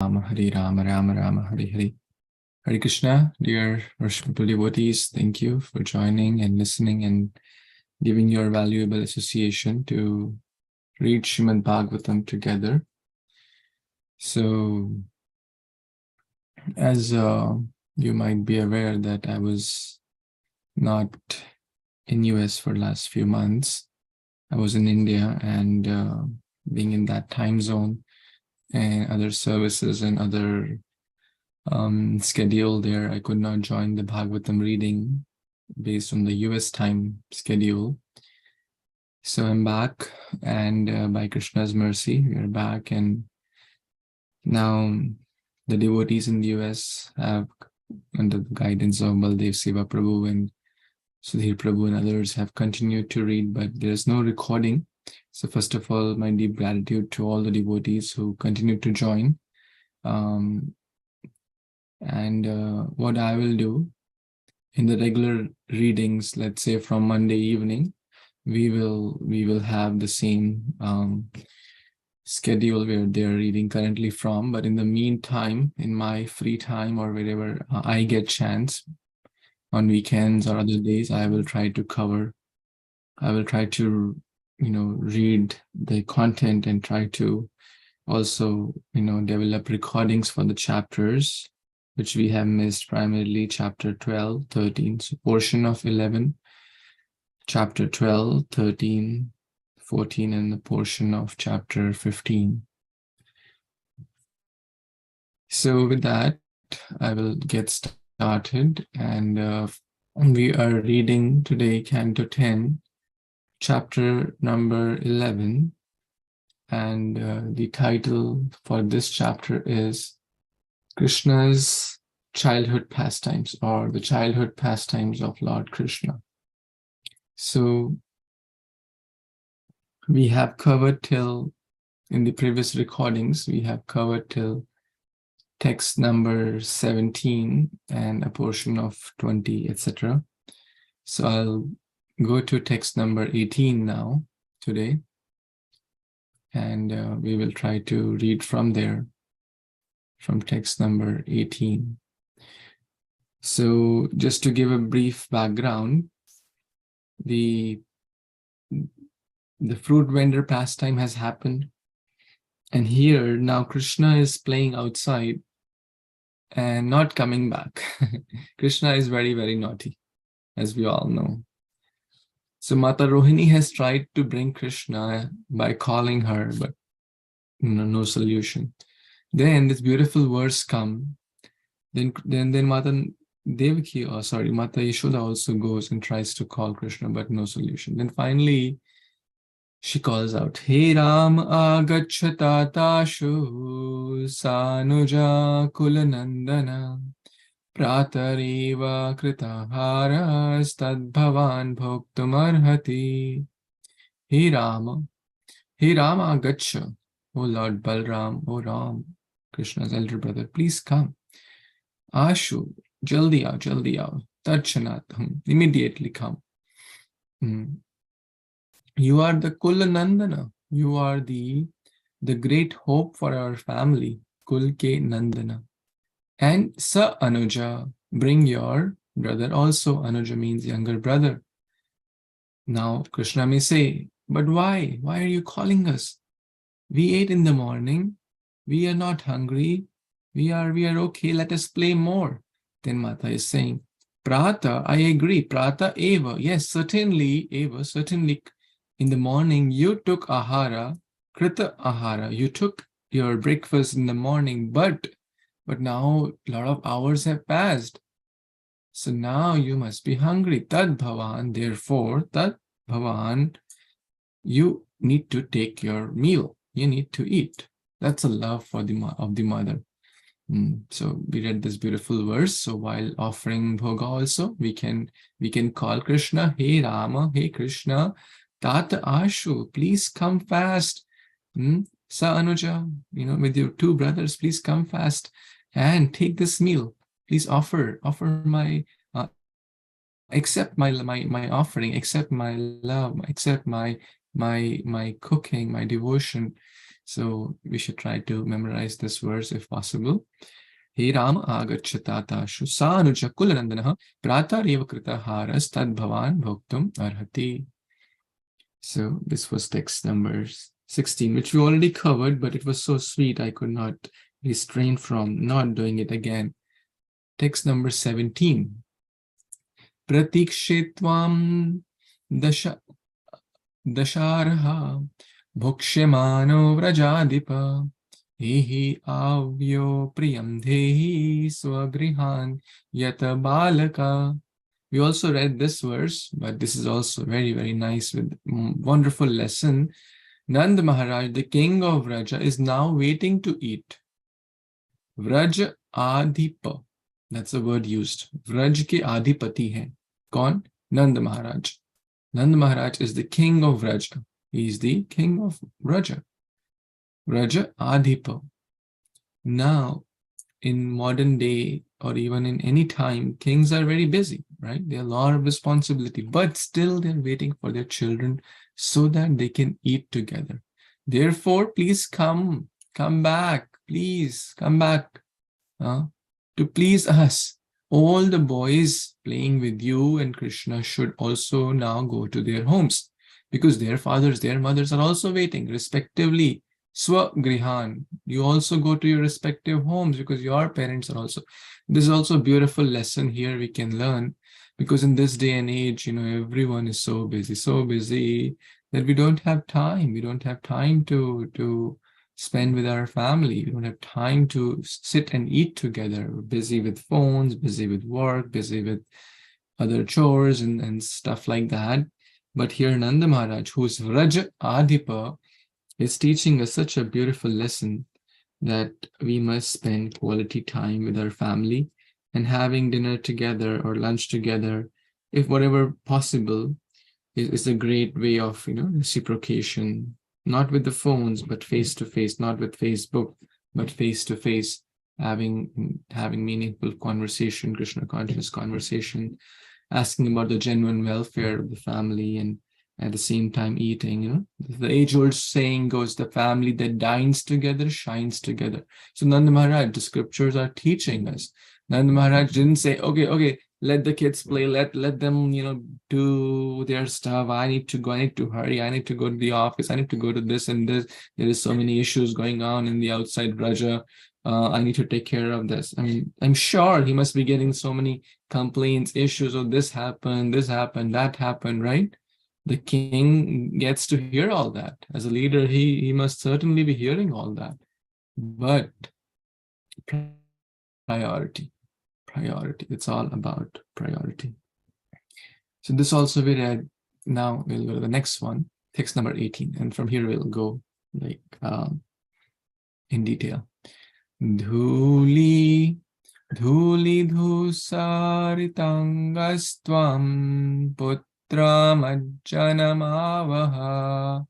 Hare Rama, Rama Rama, Hare Hare. Hare Krishna, dear worshipful devotees, thank you for joining and listening and giving your valuable association to read Srimad Bhagavatam together. So, as you might be aware that I was not in US for the last few months. I was in India, and being in that time zone and other services and other schedule there, I could not join the Bhagavatam reading based on the US time schedule. So I'm back, and by Krishna's mercy, we are back, and now the devotees in the US have, under the guidance of Baldev Seva Prabhu and Sudhir Prabhu and others, have continued to read, but there's no recording. So first of all, my deep gratitude to all the devotees who continue to join. What I will do in the regular readings, let's say from Monday evening, we will have the same schedule where they're reading currently from. But in the meantime, in my free time or wherever I get chance, on weekends or other days, I will try to read the content and try to also develop recordings for the chapters which we have missed, primarily chapter 12, 13, so portion of 11, chapter 12, 13, 14, and the portion of chapter 15. So with that, I will get started, and we are reading today Canto 10, chapter number 11, and the title for this chapter is Krishna's Childhood Pastimes, or the Childhood Pastimes of Lord Krishna. So we have covered till, in the previous recordings, we have covered till text number 17 and a portion of 20, etc. So I'll go to text number 18 now, today, and we will try to read from there, from text number 18. So just to give a brief background, the fruit vendor pastime has happened, and here now Krishna is playing outside and not coming back. Krishna is very, very naughty, as we all know. So Mata Rohini has tried to bring Krishna by calling her, but no solution. Then this beautiful verse come. Then Mata Devaki, Mata Yashoda also goes and tries to call Krishna, but no solution. Then finally, she calls out, Hey Ram agacchata tashu sanuja kulanandana pratareva kritaharas tadbhavan bhoktum arhati. Hey Rama agaccha, O Lord Balram, O Ram, Krishna's elder brother, please come. Ashu, jaldi aao, tachanat, immediately come. You are the Kulanandana. You are the great hope for our family, Kulke Nandana. And Sa Anuja, bring your brother also. Anuja means younger brother. Now Krishna may say, but why? Why are you calling us? We ate in the morning. We are not hungry. We are okay. Let us play more. Then Mata is saying, Prata, I agree. Prata eva. Yes, certainly, eva, certainly. In the morning, you took ahara, krita ahara. You took your breakfast in the morning, but now a lot of hours have passed. So now you must be hungry. Tad bhavan, therefore, tad bhavan, you need to take your meal. You need to eat. That's a love of the mother. So we read this beautiful verse. So while offering bhoga also, we can call Krishna, Hey Rama, Hey Krishna, Tata Ashu, please come fast. Sa Anuja, with your two brothers, please come fast and take this meal. Please offer my, accept my offering, accept my love, accept my cooking, my devotion. So we should try to memorize this verse if possible. He Rama agacchatashu sanuja kulanandana pratareva krita haras tad bhavan bhoktum arhati. So this was text number 16, which we already covered, but it was so sweet I could not restrain from not doing it again. Text number 17. Pratikshitvam dasharha bhukshemano vrajadipa ehi avyo priyam dehi swagrihan yata balaka. We also read this verse, but this is also very, very nice with wonderful lesson. Nand Maharaj, the king of Vraja, is now waiting to eat. Vraj Adhipa, that's the word used. Vraj ke Adhipati hai. Kaun? Nand Maharaj. Nand Maharaj is the king of Vraja. He is the king of Vraja. Vraja Adhipa. Now, in modern day, or even in any time, kings are very busy, right? They have a lot of responsibility, but still they're waiting for their children so that they can eat together. Therefore, please come back, please come back to please us. All the boys playing with you and Krishna should also now go to their homes because their fathers, their mothers are also waiting, respectively. Swagrihan, you also go to your respective homes because your parents are also. This is also a beautiful lesson here we can learn because in this day and age, everyone is so busy that we don't have time. We don't have time to spend with our family. We don't have time to sit and eat together. We're busy with phones, busy with work, busy with other chores and stuff like that. But here Nanda Maharaj, who is Vraja Adhipa, is teaching us such a beautiful lesson that we must spend quality time with our family and having dinner together or lunch together, if whatever possible, is a great way of reciprocation, not with the phones, but face to face, not with Facebook, but face to face, having meaningful conversation, Krishna conscious conversation, asking about the genuine welfare of the family and at the same time eating. The age-old saying goes, the family that dines together shines together. So Nanda Maharaj, the scriptures are teaching us. Nanda Maharaj didn't say, okay, let the kids play, let them, do their stuff. I need to go, I need to hurry, I need to go to the office, I need to go to this and this. There is so many issues going on in the outside Raja. I need to take care of this. I mean, I'm sure he must be getting so many complaints, issues, oh, this happened, that happened, right? The king gets to hear all that. As a leader, he must certainly be hearing all that. But priority. It's all about priority. So this also we read. Now we'll go to the next one, text number 18. And from here we'll go in detail. Dhuli dhusaritangastvam putramajjanamavaha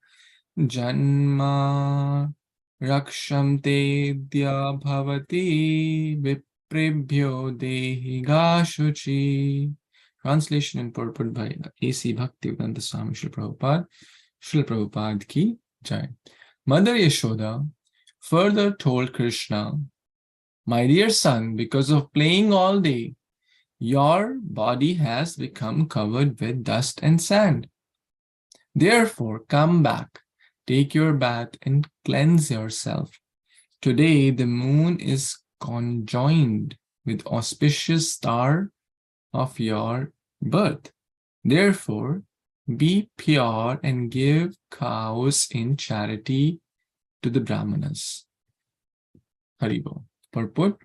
janma rakshamte bhavati vipribhyo dehigashuchi. Translation and purport by A.C. Bhaktivedanta Swami Srila Prabhupada ki jai. Mother Yashoda further told Krishna, my dear son, because of playing all day, your body has become covered with dust and sand. Therefore, come back, take your bath and cleanse yourself. Today, the moon is conjoined with auspicious star of your birth. Therefore, be pure and give cows in charity to the Brahmanas. Haribo. Purport.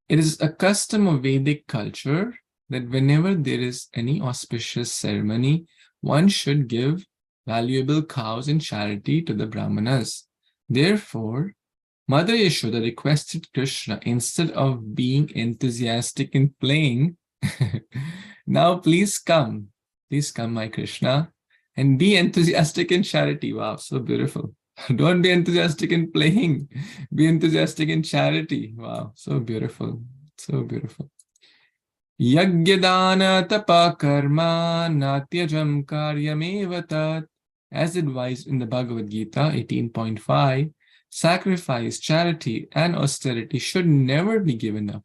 It is a custom of Vedic culture that whenever there is any auspicious ceremony, one should give valuable cows in charity to the Brahmanas. Therefore, Mother Yashoda requested Krishna, instead of being enthusiastic in playing, now please come, my Krishna, and be enthusiastic in charity. Wow, so beautiful. Don't be enthusiastic in playing. Be enthusiastic in charity. Wow, so beautiful. So beautiful. Yagyadana tapa karma natyajam karyameva tat as advised in the Bhagavad Gita 18.5, sacrifice, charity, and austerity should never be given up.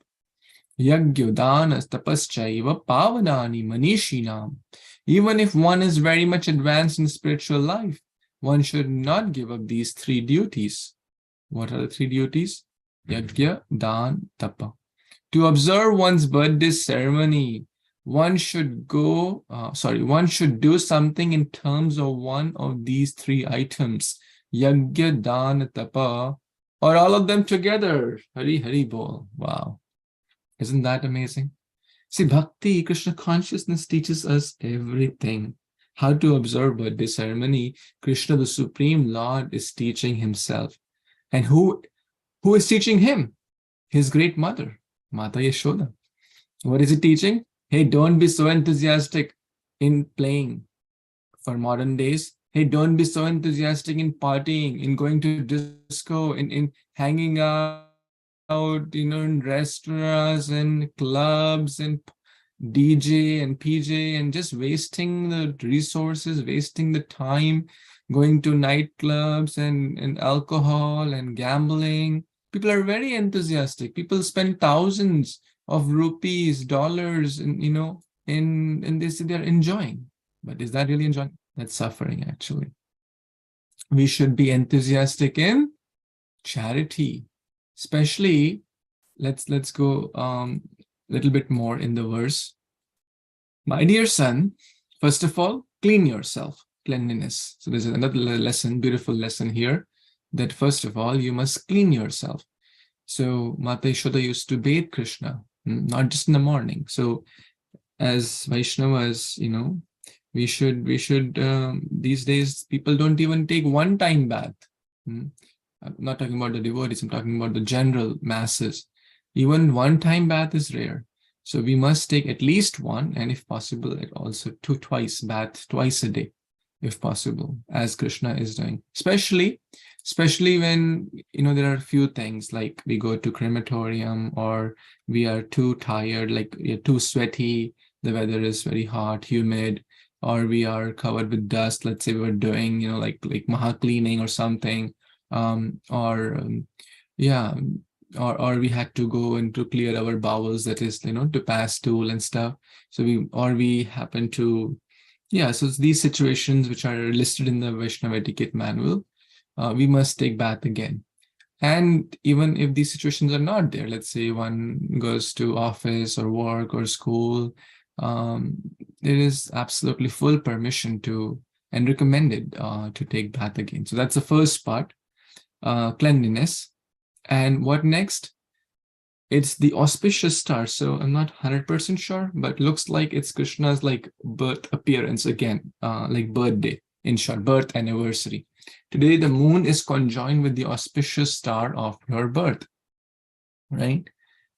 Yagyo dana tapaschaiva pavanani manishinam. Even if one is very much advanced in spiritual life, one should not give up these three duties. What are the three duties? Yagya, Dan, Tapa. To observe one's birthday ceremony, one should one should do something in terms of one of these three items. Yagya, Dan, Tapa, or all of them together. Hari Hari Bol. Wow. Isn't that amazing? See, Bhakti, Krishna consciousness teaches us everything. How to observe birthday ceremony. Krishna, the Supreme Lord, is teaching himself. And who is teaching him? His great mother, Mata Yashoda. What is he teaching? Hey, don't be so enthusiastic in playing. For modern days, hey, don't be so enthusiastic in partying, in going to disco, in hanging out, in restaurants and clubs and DJ and PJ, and just wasting the resources, wasting the time, going to nightclubs and alcohol and gambling. People are very enthusiastic. People spend thousands of rupees, dollars, and in this they're enjoying. But is that really enjoying? That's suffering, actually. We should be enthusiastic in charity. Especially, let's go a little bit more in the verse. My dear son, first of all, clean yourself, cleanliness. So there's another lesson, beautiful lesson here, that first of all, you must clean yourself. So Mata Yashoda used to bathe Krishna, not just in the morning. So as Vaishnavas, we should these days, people don't even take one-time bath. I'm not talking about the devotees, I'm talking about the general masses. Even one-time bath is rare. So we must take at least one, and if possible, also twice a day, if possible, as Krishna is doing. Especially when, there are a few things like we go to crematorium, or we are too tired, like we're too sweaty, the weather is very hot, humid, or we are covered with dust. Let's say we were doing, like maha cleaning or something. Or we had to go and to clear our bowels, that is, to pass stool and stuff. So we happen to, so these situations which are listed in the Vaishnava etiquette manual, we must take bath again. And even if these situations are not there, let's say one goes to office or work or school, there is absolutely full permission and recommended to take bath again. So that's the first part. Cleanliness. And what next? It's the auspicious star. So I'm not 100% sure, but looks like it's Krishna's birth appearance again, like birthday, in short, birth anniversary. Today the moon is conjoined with the auspicious star of your birth, right?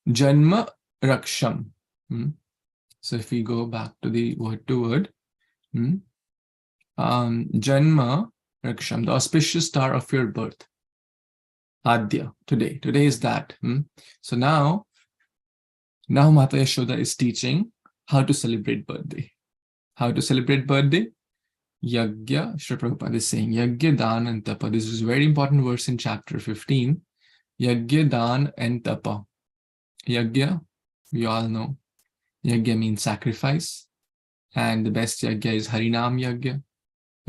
Janma Raksham. So if we go back to the word to word, Janma Raksham, the auspicious star of your birth. Adya, today is that. So now Mata Yashoda is teaching how to celebrate birthday. How to celebrate birthday? Yagya, Srila Prabhupada is saying, Yagya, Dan, and Tapa. This is a very important verse in chapter 15. Yagya, Dan, and Tapa. Yagya, we all know. Yagya means sacrifice. And the best Yagya is Harinam Yagya.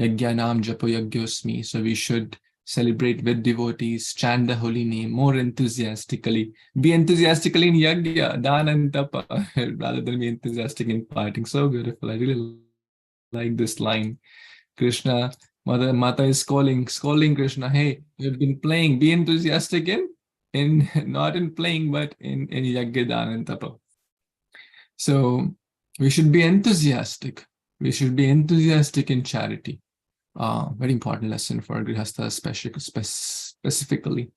Yagya Nam Japo Yagyosmi. So we should celebrate with devotees, chant the holy name more enthusiastically. Be enthusiastically in Yagya, Dan and Tapa, rather than be enthusiastic in partying. So beautiful. I really like this line. Krishna, Mata is scolding Krishna. Hey, you've been playing. Be enthusiastic in not in playing, but in Yagya, Dan and Tapa. So we should be enthusiastic. We should be enthusiastic in charity. Very important lesson for Grihastha specifically,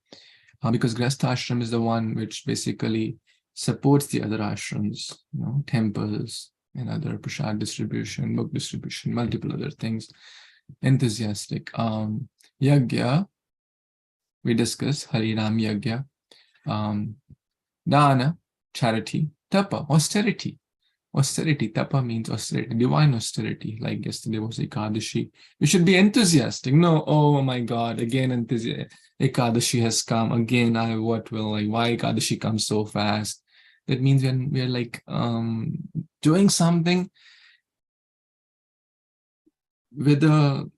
because Grihastha ashram is the one which basically supports the other ashrams, temples and other prasad distribution, book distribution, multiple other things. Enthusiastic. Yagya, we discussed Harinam Yagya. Dana, charity. Tapa, austerity. Austerity, tapa means austerity, divine austerity. Like yesterday was Ekadashi. We should be enthusiastic. No, oh my God, again Ekadashi has come. Again, why Ekadashi comes so fast? That means when we are like doing something with the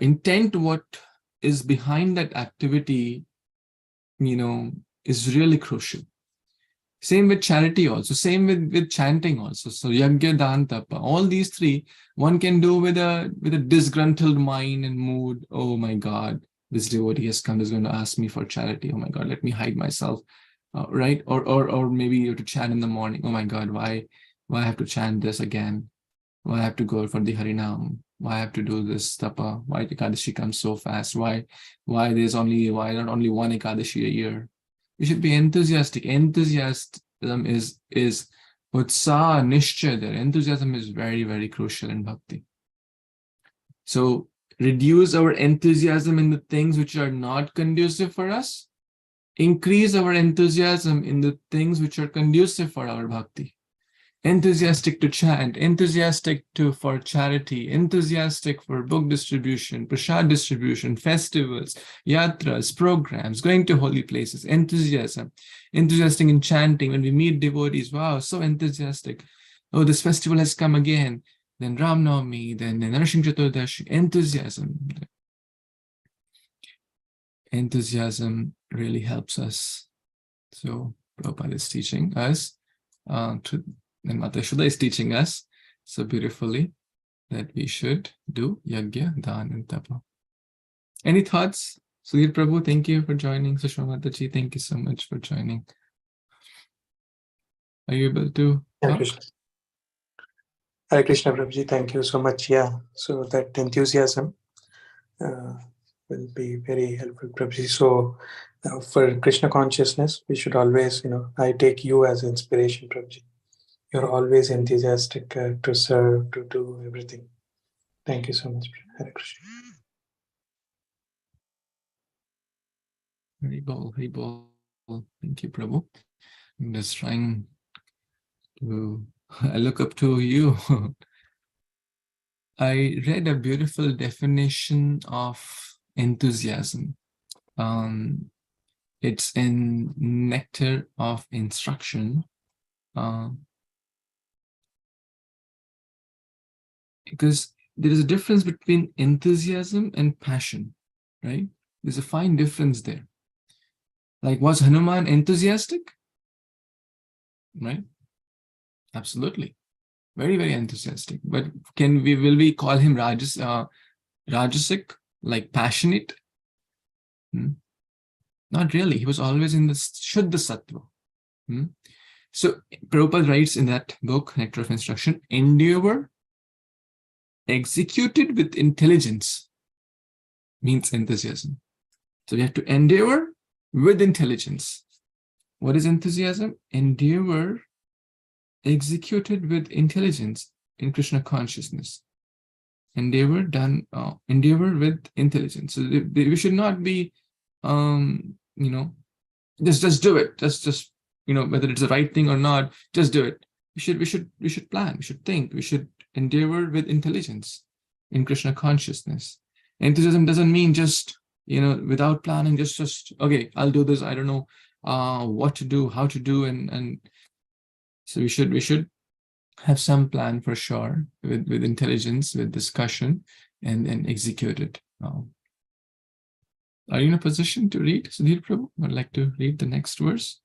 intent, what is behind that activity, is really crucial. Same with charity also, same with chanting also. So yagya, dan, tapa, all these three, one can do with a disgruntled mind and mood. Oh my God, this devotee has come, is going to ask me for charity. Oh my God, let me hide myself, right? Or maybe you have to chant in the morning. Oh my God, why I have to chant this again? Why I have to go for the Harinam? Why I have to do this tapa? Why Ekadashi comes so fast? Why not only one Ekadashi a year? You should be enthusiastic. Enthusiasm is utsaha, nishchay there. Enthusiasm is very, very crucial in bhakti. So reduce our enthusiasm in the things which are not conducive for us. Increase our enthusiasm in the things which are conducive for our bhakti. Enthusiastic to chant, enthusiastic for charity, enthusiastic for book distribution, prasad distribution, festivals, yatras, programs, going to holy places, enthusiastic in chanting. When we meet devotees, wow, so enthusiastic. Oh, this festival has come again. Then Ram Navami, then Narasingh Chaturdashi, enthusiasm. Enthusiasm really helps us. So Prabhupada is teaching us and Mata Shuddha is teaching us so beautifully that we should do yagya, dan, and tapa. Any thoughts? Sudhir Prabhu, thank you for joining. Sushma Mataji, thank you so much for joining. Are you able to talk? Hare Krishna Prabhuji, thank you so much. Yeah, so that enthusiasm will be very helpful, Prabhuji. So for Krishna consciousness, we should always, I take you as inspiration, Prabhuji. You're always enthusiastic to serve, to do everything. Thank you so much. Hare Krishna. Haribol. Thank you, Prabhu. I'm just trying to, I look up to you. I read a beautiful definition of enthusiasm. It's in Nectar of Instruction. Because there is a difference between enthusiasm and passion, right? There's a fine difference there. Like, was Hanuman enthusiastic? Right? Absolutely. Very, very enthusiastic. But will we call him rajasic, like passionate? Not really. He was always in the Shuddha Sattva. So Prabhupada writes in that book, Nectar of Instruction, endeavor executed with intelligence means enthusiasm. So we have to endeavor with intelligence. What is enthusiasm? Endeavor executed with intelligence in Krishna consciousness. Endeavor with intelligence. So we should not be, just do it. Just whether it's the right thing or not, just do it. We should plan. We should think. We should endeavor with intelligence in Krishna consciousness. Enthusiasm doesn't mean just without planning, just okay, I'll do this. I don't know what to do, how to do, and so we should have some plan for sure with intelligence, with discussion, and then execute it. Are you in a position to read, Sudhir Prabhu? I'd like to read the next verse.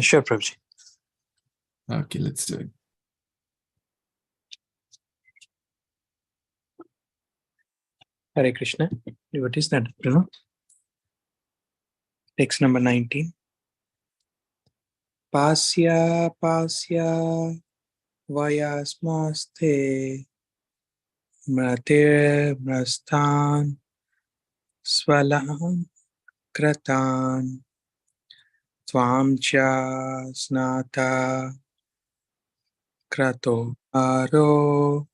Sure, Prabhuji. Okay, let's do it. Hare Krishna. What is that? Text number 19. Pasya vayasmaste mratir mrastan svalam kratan tvam cha snata krato aro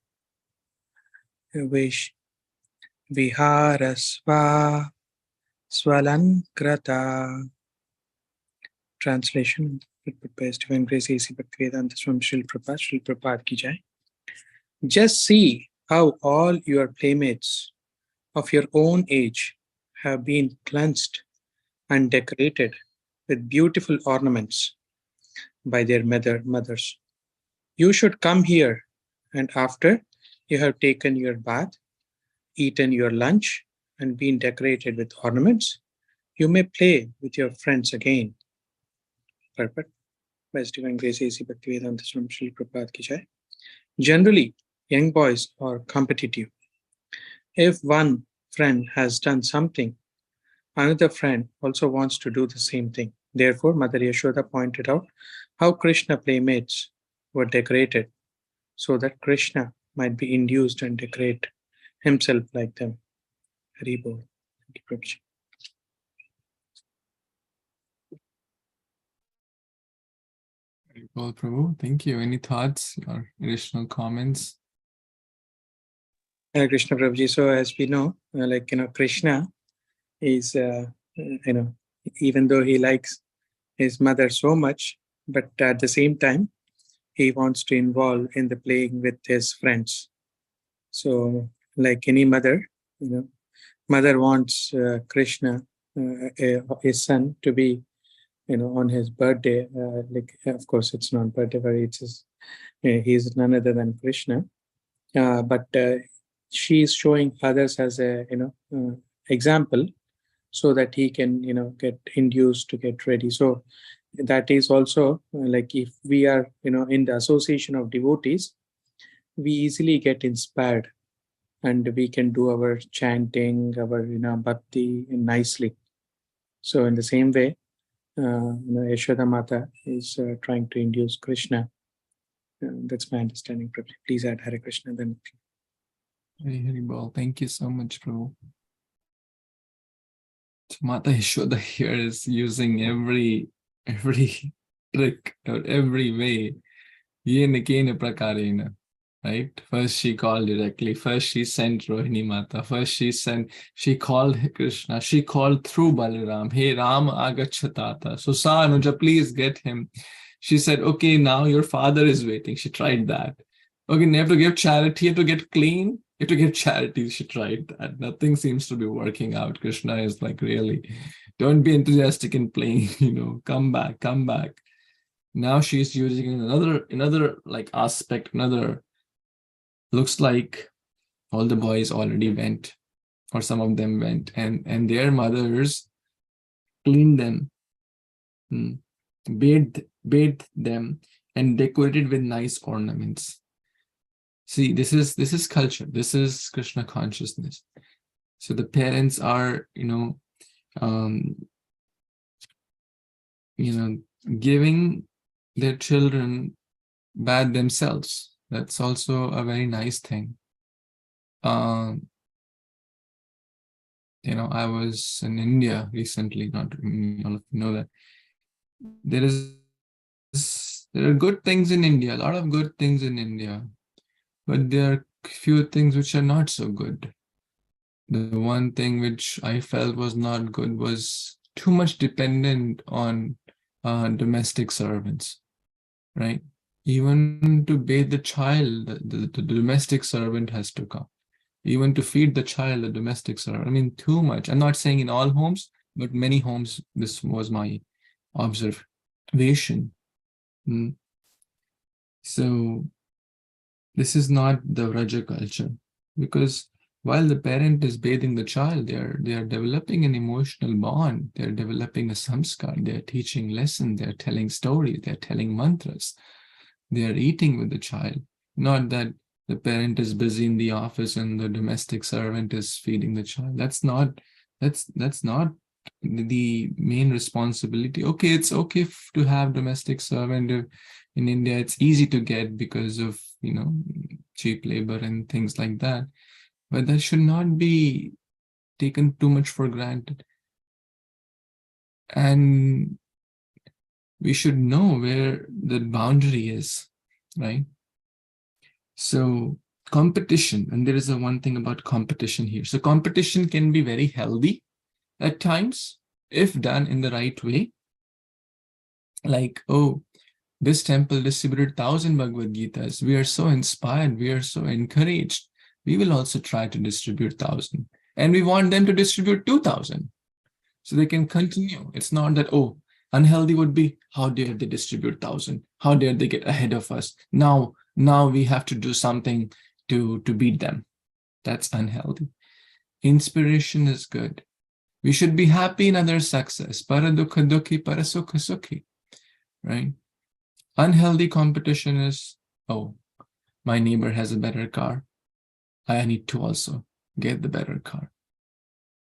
viharasva svalankrata Translation by Divine Grace A.C. Bhaktivedanta from Srila Prabhupada ki jai. Just see how all your playmates of your own age have been cleansed and decorated with beautiful ornaments by their mothers. You should come here, and after you have taken your bath, eaten your lunch, and been decorated with ornaments, you may play with your friends again. Perfect. Best Divine Grace A.C. Bhaktivedanta Swami Srila Prabhupada ki jai. Generally, young boys are competitive. If one friend has done something, another friend also wants to do the same thing. Therefore, Mother Yashoda pointed out how Krishna playmates were decorated so that Krishna might be induced and decorate himself like them. Hari Bol. Thank you, Prabhuji. Well, Prabhu, thank you. Any thoughts or additional comments? Hare Krishna, Prabhuji. So as we know, Krishna is, even though he likes his mother so much, but at the same time, he wants to involve in the playing with his friends. So like any mother, mother wants Krishna, his son, to be, on his birthday. Of course, it's not birthday, but it's his, he's none other than Krishna. But she is showing others as a, example, so that he can, get induced to get ready. So that is also like if we are, in the association of devotees, we easily get inspired and we can do our chanting, our, bhakti nicely. So in the same way, Yashoda Mata is trying to induce Krishna. That's my understanding. Please add Hare Krishna then. Hari Bol. Thank you so much, Prabhu. Mata Yashoda here is using every trick or every way. Yena kena prakarena. Right? First she called directly. First she sent Rohini Mata. First she called Krishna. She called through Balaram. Hey Ram agachatata. So Sa Anuja, please get him. She said, okay, now your father is waiting. She tried that. Okay, you have to give charity, you have to get clean, you have to give charity. She tried that. Nothing seems to be working out. Krishna is like, really, don't be enthusiastic in playing, come back, come back. Now she's using another like aspect, looks like all the boys already went, or some of them went, and their mothers cleaned them, bathed them, and decorated with nice ornaments. See, this is culture. This is Krishna consciousness. So the parents are, giving their children bath themselves. That's also a very nice thing. I was in India recently. Not all of you know that. There are good things in India. A lot of good things in India. But there are few things which are not so good. The one thing which I felt was not good was too much dependent on domestic servants, right? Even to bathe the child, the domestic servant has to come. Even to feed the child, the domestic servant. I mean, too much. I'm not saying in all homes, but many homes, this was my observation. So this is not the Vraja culture, because while the parent is bathing the child, they are developing an emotional bond. They're developing a samskar. They're teaching lessons. They're telling stories. They're telling mantras. They are eating with the child. Not that the parent is busy in the office and the domestic servant is feeding the child. That's not the main responsibility. Okay, it's okay to have domestic servant. In India, it's easy to get because of cheap labor and things like that. But that should not be taken too much for granted. And we should know where the boundary is, right? So competition, and there is one thing about competition here. So competition can be very healthy at times if done in the right way. Like, oh, this temple distributed 1,000 Bhagavad Gitas. We are so inspired. We are so encouraged. We will also try to distribute 1,000. And we want them to distribute 2,000 so they can continue. It's not that, oh, unhealthy would be, how dare they distribute 1,000? How dare they get ahead of us? Now we have to do something to beat them. That's unhealthy. Inspiration is good. We should be happy in others' success. Para dukha dukhi, para sukha sukhi. Right? Unhealthy competition is, oh, my neighbor has a better car. I need to also get the better car.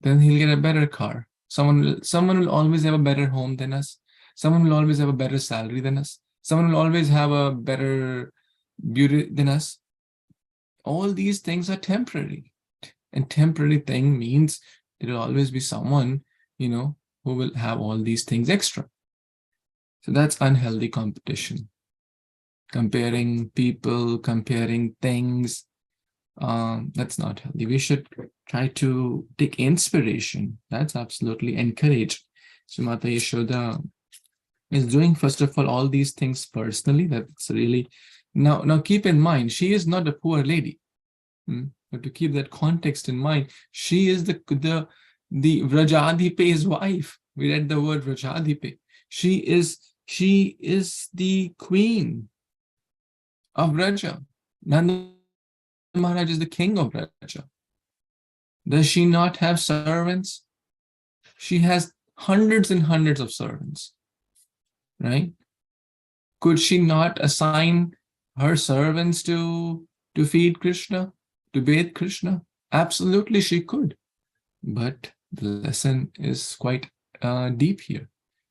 Then he'll get a better car. Someone will always have a better home than us. Someone will always have a better salary than us. Someone will always have a better beauty than us. All these things are temporary. And temporary thing means there will always be someone, who will have all these things extra. So that's unhealthy competition. Comparing people, comparing things, that's not healthy. We should try to take inspiration. That's absolutely encouraged. So Mata Yashoda is doing, first of all these things personally. That's really, now keep in mind, she is not a poor lady. But to keep that context in mind, she is the Vrajadhipe's wife. We read the word Vrajadhipe. She is the queen of Vraja. Nanda Maharaj is the king of Vraja. Does she not have servants? She has hundreds and hundreds of servants, right? Could she not assign her servants to feed Krishna, to bathe Krishna? Absolutely, she could. But the lesson is quite deep here.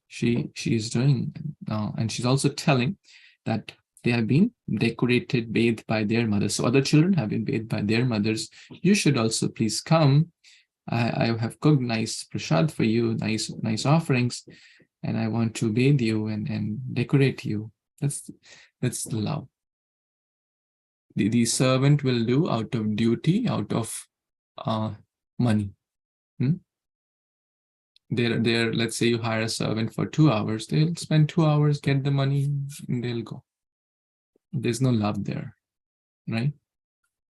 She is doing, and she's also telling that they have been decorated, bathed by their mothers. So other children have been bathed by their mothers. You should also please come. I have cooked nice prasad for you, nice offerings, and I want to bathe you and decorate you. That's love. The servant will do out of duty, out of money. They're, let's say you hire a servant for 2 hours, they'll spend 2 hours, get the money, and they'll go. There's no love there, right?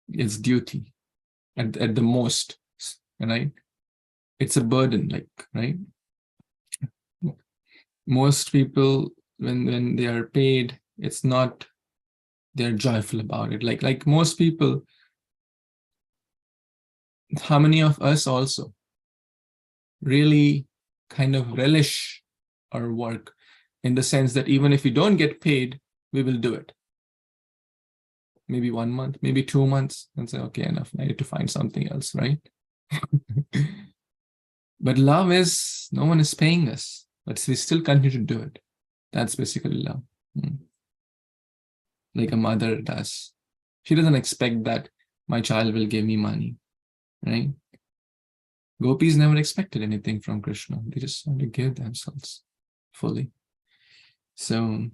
It's duty at the most, right? It's a burden, like, right? Most people, when they are paid, it's not, they're joyful about it. Like most people, how many of us also really kind of relish our work in the sense that even if we don't get paid, we will do it. Maybe 1 month, maybe 2 months, and say, okay, enough, I need to find something else, right? But love is, no one is paying us, but we still continue to do it. That's basically love. Like a mother does. She doesn't expect that my child will give me money, right? Gopis never expected anything from Krishna. They just want to give themselves fully. So,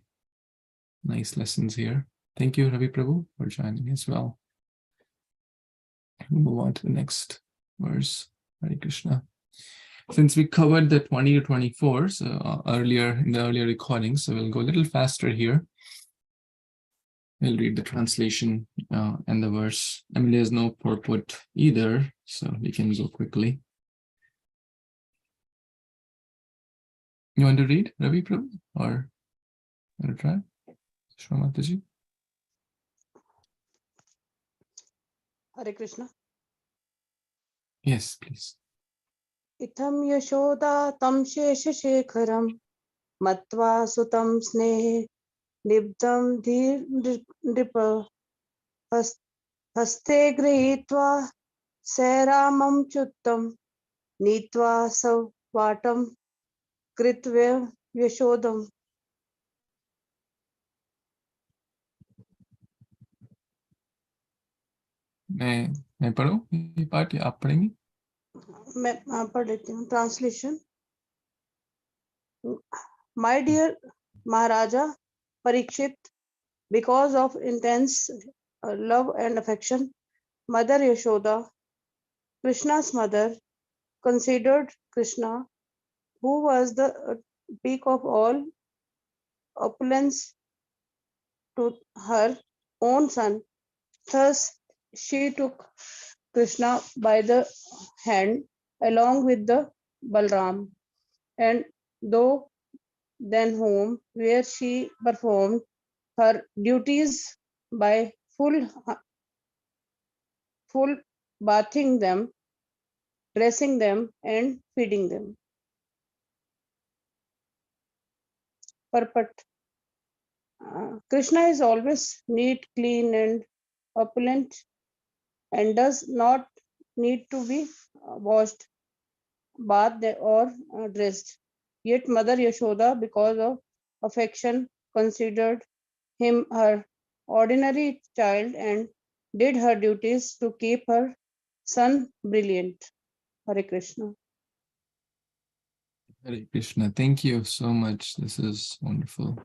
nice lessons here. Thank you, Ravi Prabhu, for joining as well. We'll move on to the next verse. Hare Krishna. Since we covered the 20 to 24 so earlier in the earlier recordings, so we'll go a little faster here. We'll read the translation and the verse. I mean, there's no purport either, so we can go quickly. You want to read, Ravi Prabhu, or want to try? Shramataji? Hare Krishna. Yes, please. Itham yashoda tam shesha shekharam matva sutam snehe nibdam dhir nripa haste grihitva seramam chuttam nitva savatam kritva yashodam. मैं पढ़ूं ये पाठ या आप पढ़ेंगी? मैं पढ़ लेती हूँ. Translation. My dear Maharaja Parikshit, because of intense love and affection, Mother Yashoda, Krishna's mother, considered Krishna, who was the peak of all opulence to her own son. Thus, she took Krishna by the hand along with the Balram, and though then home, where she performed her duties by full bathing them, dressing them, and feeding them. Purport. Krishna is always neat, clean, and opulent, and does not need to be washed, bathed, or dressed. Yet Mother Yashoda, because of affection, considered him her ordinary child and did her duties to keep her son brilliant. Hare Krishna. Hare Krishna. Thank you so much. This is wonderful.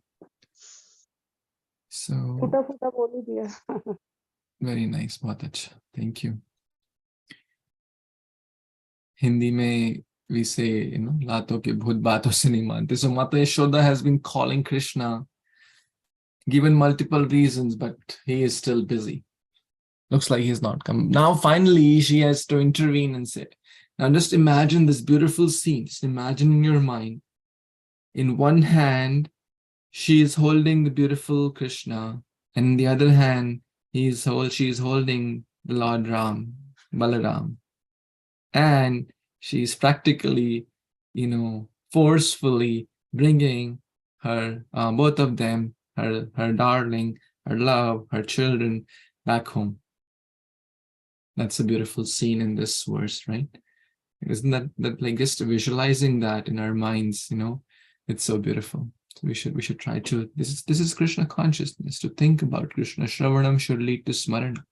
So फूटा फूटा बोल ही दिया. very nice, बहुत अच्छा. Thank you. Hindi में we say, लातों के भूत बातों से नहीं मानते. So Mata Yashoda has been calling Krishna, given multiple reasons, but he is still busy. Looks like he's not come. Now finally she has to intervene and say, now just imagine this beautiful scene. Just imagine in your mind. In one hand, she is holding the beautiful Krishna, and in the other hand, she is holding the Lord Ram, Balaram. And she's practically, forcefully bringing her, both of them, her darling, her love, her children back home. That's a beautiful scene in this verse, right? Isn't that like just visualizing that in our minds, it's so beautiful. So we should try to, this is Krishna consciousness, to think about Krishna. Shravanam should lead to smarana.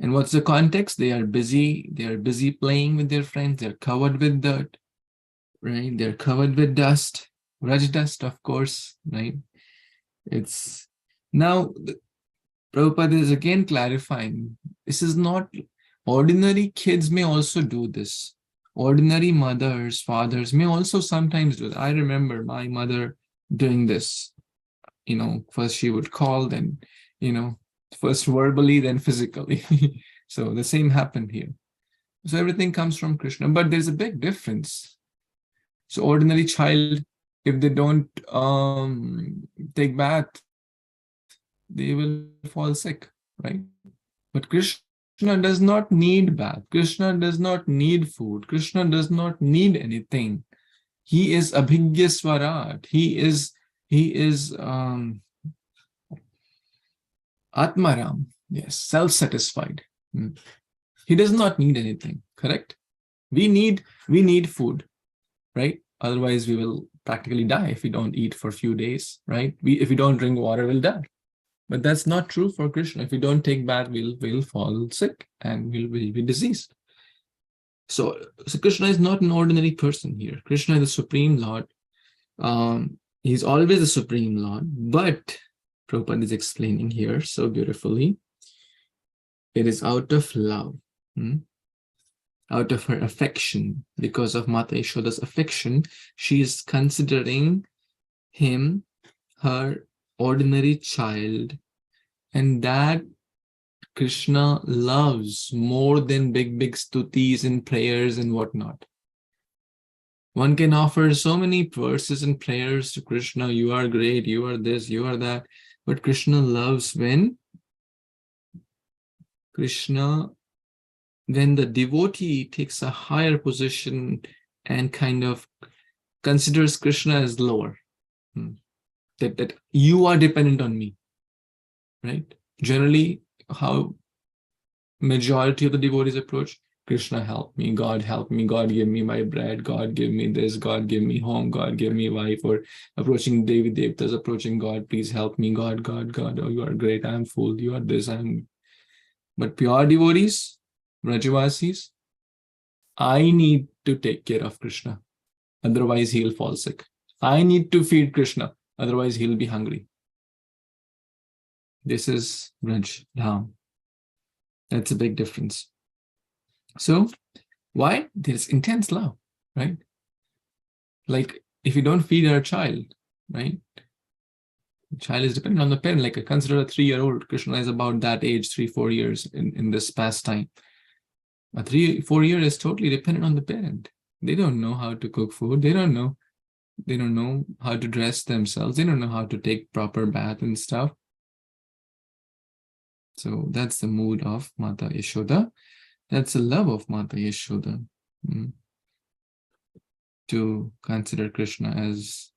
And what's the context? They are busy playing with their friends, they're covered with dirt, right? They're covered with dust, Raj dust, of course, right? It's now Prabhupada is again clarifying, this is not, ordinary kids may also do this. Ordinary mothers, fathers may also sometimes do that. I remember my mother doing this. First she would call, then, first verbally, then physically. So the same happened here. So everything comes from Krishna, but there's a big difference. So ordinary child, if they don't take bath, they will fall sick, right? But Krishna does not need bath. Krishna does not need food. Krishna does not need anything. He is Abhigya Swarat. He is Atmaram. Yes, self-satisfied. He does not need anything, correct? We need food, right? Otherwise we will practically die if we don't eat for a few days, right? If we don't drink water, we'll die. But that's not true for Krishna. If we don't take bath, we'll fall sick and we'll be diseased. So Krishna is not an ordinary person here. Krishna is the Supreme Lord. He's always the Supreme Lord, but Prabhupada is explaining here so beautifully. It is out of love, out of her affection, because of Mata Yashoda's affection, she is considering him her ordinary child, and that Krishna loves more than big stutis and prayers and whatnot. One can offer so many verses and prayers to Krishna, you are great, you are this, you are that, but Krishna loves when the devotee takes a higher position and kind of considers Krishna as lower. That you are dependent on me, right? Generally, how majority of the devotees approach, Krishna help me, God help me, God give me my bread, God give me this, God give me home, God give me wife, or approaching Devi Devtas, approaching God, please help me, God, oh you are great, I'm full, you are this, but pure devotees, Vrajavasis, I need to take care of Krishna, otherwise he'll fall sick. I need to feed Krishna, otherwise he'll be hungry. This is Vraj Dham. That's a big difference. So why? There's intense love, right? Like if you don't feed our child, right? The child is dependent on the parent. Like, consider a 3-year-old. Krishna is about that age, 3-4 years in this pastime. A 3-4 year is totally dependent on the parent. They don't know how to cook food. They don't know how to dress themselves. They don't know how to take proper bath and stuff. So that's the mood of Mata Yashoda. That's the love of Mata Yashoda. To consider Krishna as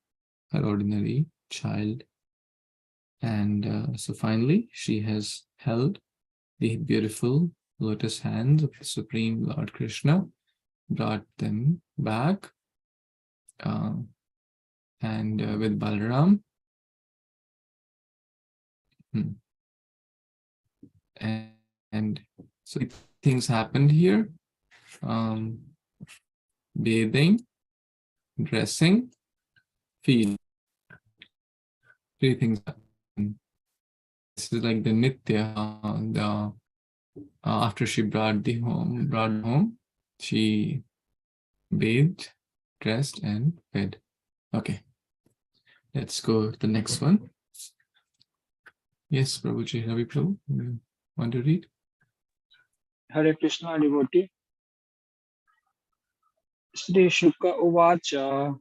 her ordinary child. And so finally, she has held the beautiful lotus hands of the Supreme Lord Krishna, brought them back, and with Balaram. And so things happened here. Bathing, dressing, feeding. 3 things happen. This is like the Nitya. After she brought home, she bathed, dressed, and fed. Okay, let's go to the next one. Yes, Prabhuji, Ravi Prabhu, you want to read? Hare Krishna, devotee. Shri Shuka Uvacha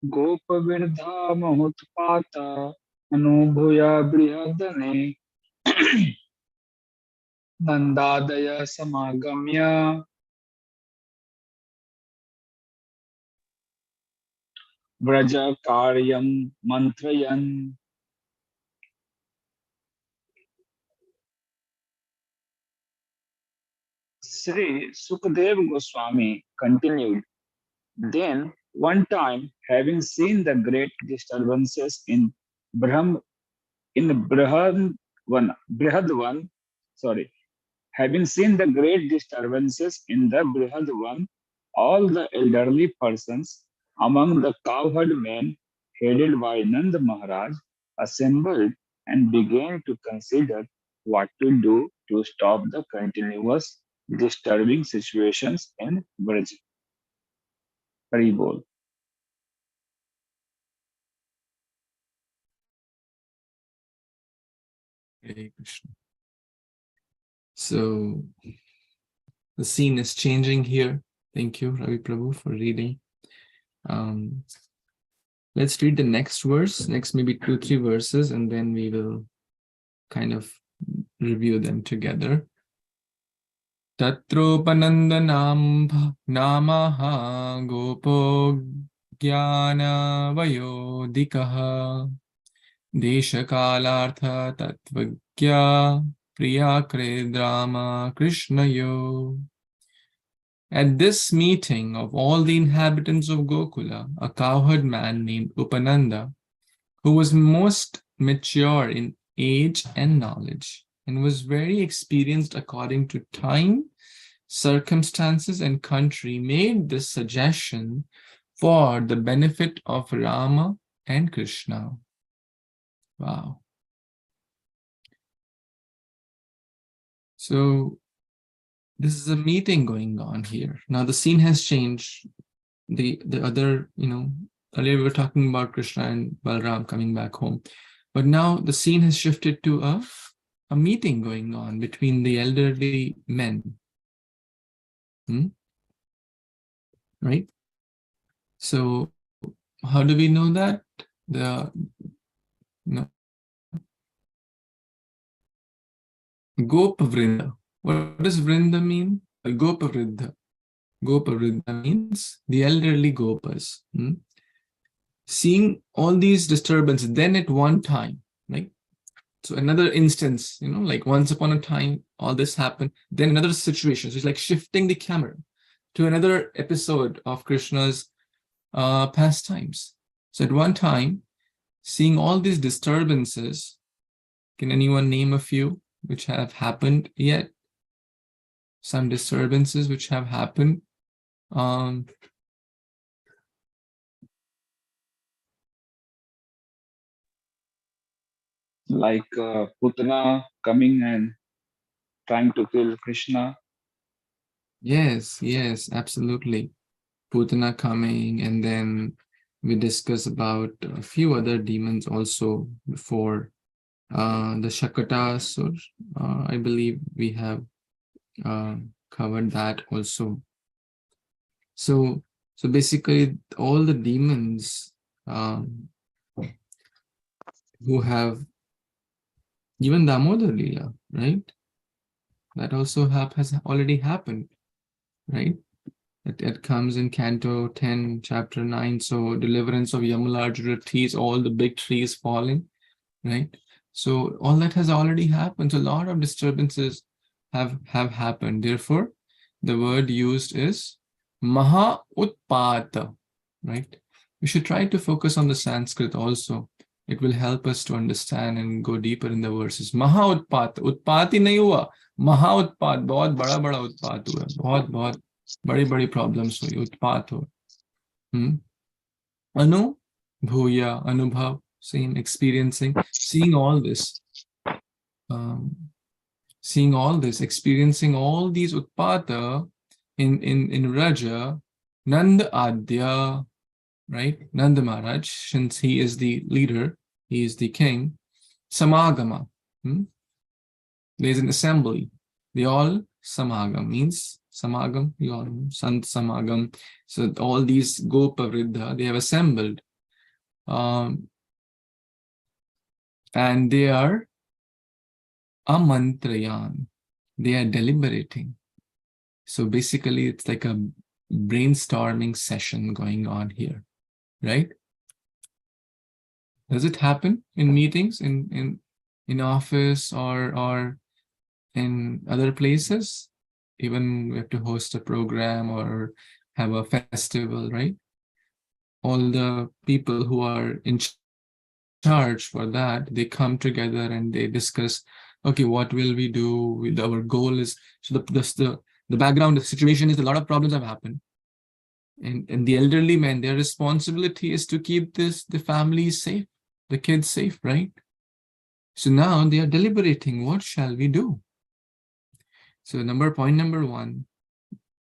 Gopavirdha Mahutpata Anubhuya Brihadane Nandadaya Samagamya Vraja Karyam Mantrayan. Sri Sukadev Goswami continued. Then, one time, having seen the great disturbances in Brihadvan, having seen the great disturbances in the Brihadvan, all the elderly persons among the cowherd men headed by Nand Maharaj assembled and began to consider what to do to stop the continuous disturbing situations in Braj. Haribol. Hare Krishna. So the scene is changing here. Thank you, Ravi Prabhu, for reading. Let's read the next verse, next maybe 2-3 verses, and then we will kind of review them together. Tatropanandanam namaha gopo jnana vayodikaha deshakalartha tatvagya priyakre drama krishnayo. At this meeting of all the inhabitants of Gokula, a cowherd man named Upananda, who was most mature in age and knowledge, and was very experienced according to time, circumstances, and country, made this suggestion for the benefit of Rama and Krishna. Wow. So this is a meeting going on here. Now the scene has changed. The other, earlier we were talking about Krishna and Balaram coming back home. But now the scene has shifted to a meeting going on between the elderly men. Right? So how do we know that? Gopa Vrinda. What does Vrinda mean? Gopa Vrinda. Gopa Vrinda means the elderly Gopas. Seeing all these disturbances, then at one time, like, so another instance, like once upon a time, all this happened, then another situation. So it's like shifting the camera to another episode of Krishna's pastimes. So at one time, seeing all these disturbances, can anyone name a few which have happened yet? Some disturbances which have happened. Like Putana coming and trying to kill Krishna. Yes, absolutely. Putana coming, and then we discussed about a few other demons also before. The Shakatasur, I believe we have covered that also. So basically, all the demons who have even Damodar Leela, right? That also has already happened, right? It comes in Canto 10, chapter 9. So deliverance of Yamalajura trees, all the big trees falling, right? So all that has already happened. So a lot of disturbances have happened. Therefore, the word used is Maha Utpata, right? We should try to focus on the Sanskrit also. It will help us to understand and go deeper in the verses. Maha Utpat, Utpati nahi hua, Maha Utpat, बहुत बड़ा बड़ा उत्पात हुआ, बहुत बहुत बड़ी बड़ी problems हुई, उत्पात हो. Anu, bhuya, anubhav, same, experiencing, seeing all this, experiencing all these utpata in Raja, Nanda Adya, right? Nanda Maharaj, since he is the leader, he is the king, Samagama, there's an assembly. They all Samagam means Samagam, you all Sant Samagam. So all these Gopa Vriddha, they have assembled. And they are amantrayan. They are deliberating. So basically, it's like a brainstorming session going on here, right? Does it happen in meetings, in office or in other places? Even we have to host a program or have a festival, right? All the people who are in charge for that, they come together and they discuss, okay, what will we do? Our goal is, so the background, the situation is a lot of problems have happened. And the elderly men, their responsibility is to keep the family safe, the kids safe, right? So now they are deliberating, what shall we do? So point number one,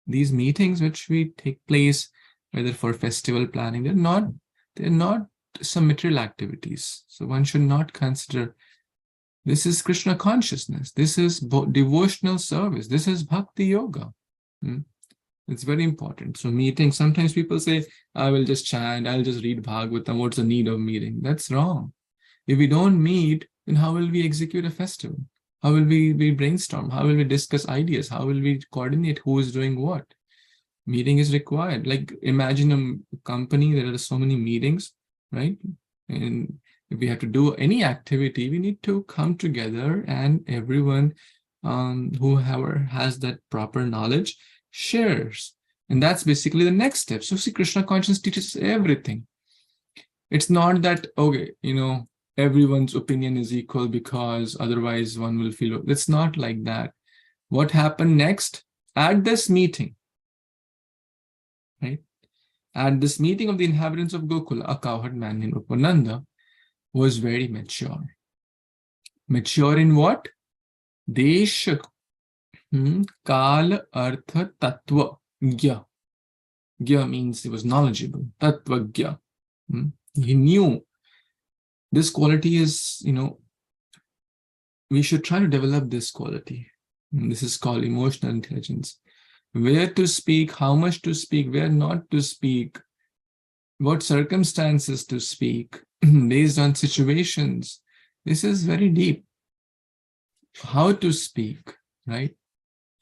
these meetings which we take place, whether for festival planning, they're not some material activities. So one should not consider this is Krishna consciousness. This is devotional service. This is bhakti yoga. It's very important. So meeting, sometimes people say, I will just chant, I'll just read Bhagavatam. What's the need of meeting? That's wrong. If we don't meet, then how will we execute a festival? How will we brainstorm? How will we discuss ideas? How will we coordinate who is doing what? Meeting is required. Like imagine a company, there are so many meetings, right? And if we have to do any activity, we need to come together and everyone whoever has that proper knowledge shares. And that's basically the next step. So see, Krishna consciousness teaches everything. It's not that, okay, everyone's opinion is equal because otherwise one will feel, it's not like that. What happened next at this meeting, right? At this meeting of the inhabitants of Gokula, a cowherd man named Upananda was very mature. Mature in what? Desha, Kala, Artha, Tattva, Gya. Gya means he was knowledgeable. Tattva, Gya. He knew. This quality is, we should try to develop this quality. This is called emotional intelligence. Where to speak, how much to speak, where not to speak, what circumstances to speak, based on situations. This is very deep. How to speak, right?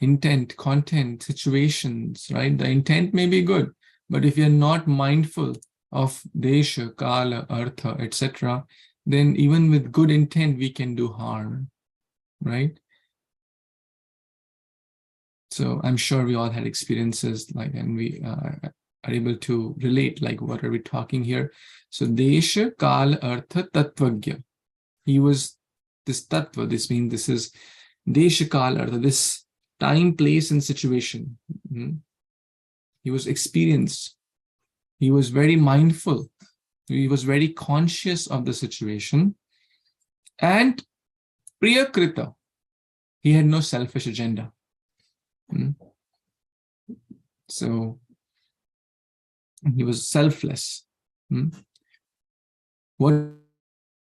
Intent, content, situations, right? The intent may be good, but if you're not mindful of desha, kala, artha, etc., then even with good intent, we can do harm, right? So I'm sure we all had experiences like, and we are able to relate, like, what are we talking here? So desha, kala, artha, tattvagya. He was this tattva. This means this is desha, kala, artha, this time, place, and situation. He was experienced. He was very mindful. He was very conscious of the situation. And priyakrita, he had no selfish agenda. So he was selfless. What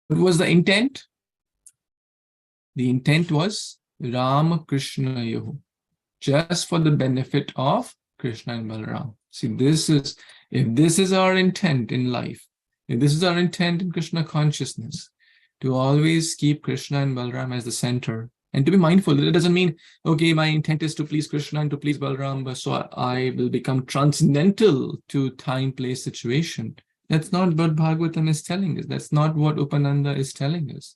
was the intent? The intent was Ram Krishna Yoho, just for the benefit of Krishna and Balaram. See, if this is our intent in life, if this is our intent in Krishna consciousness, to always keep Krishna and Balaram as the center, and to be mindful that it doesn't mean, okay, my intent is to please Krishna and to please Balaram, but so I will become transcendental to time, place, situation. That's not what Bhagavatam is telling us. That's not what Upananda is telling us.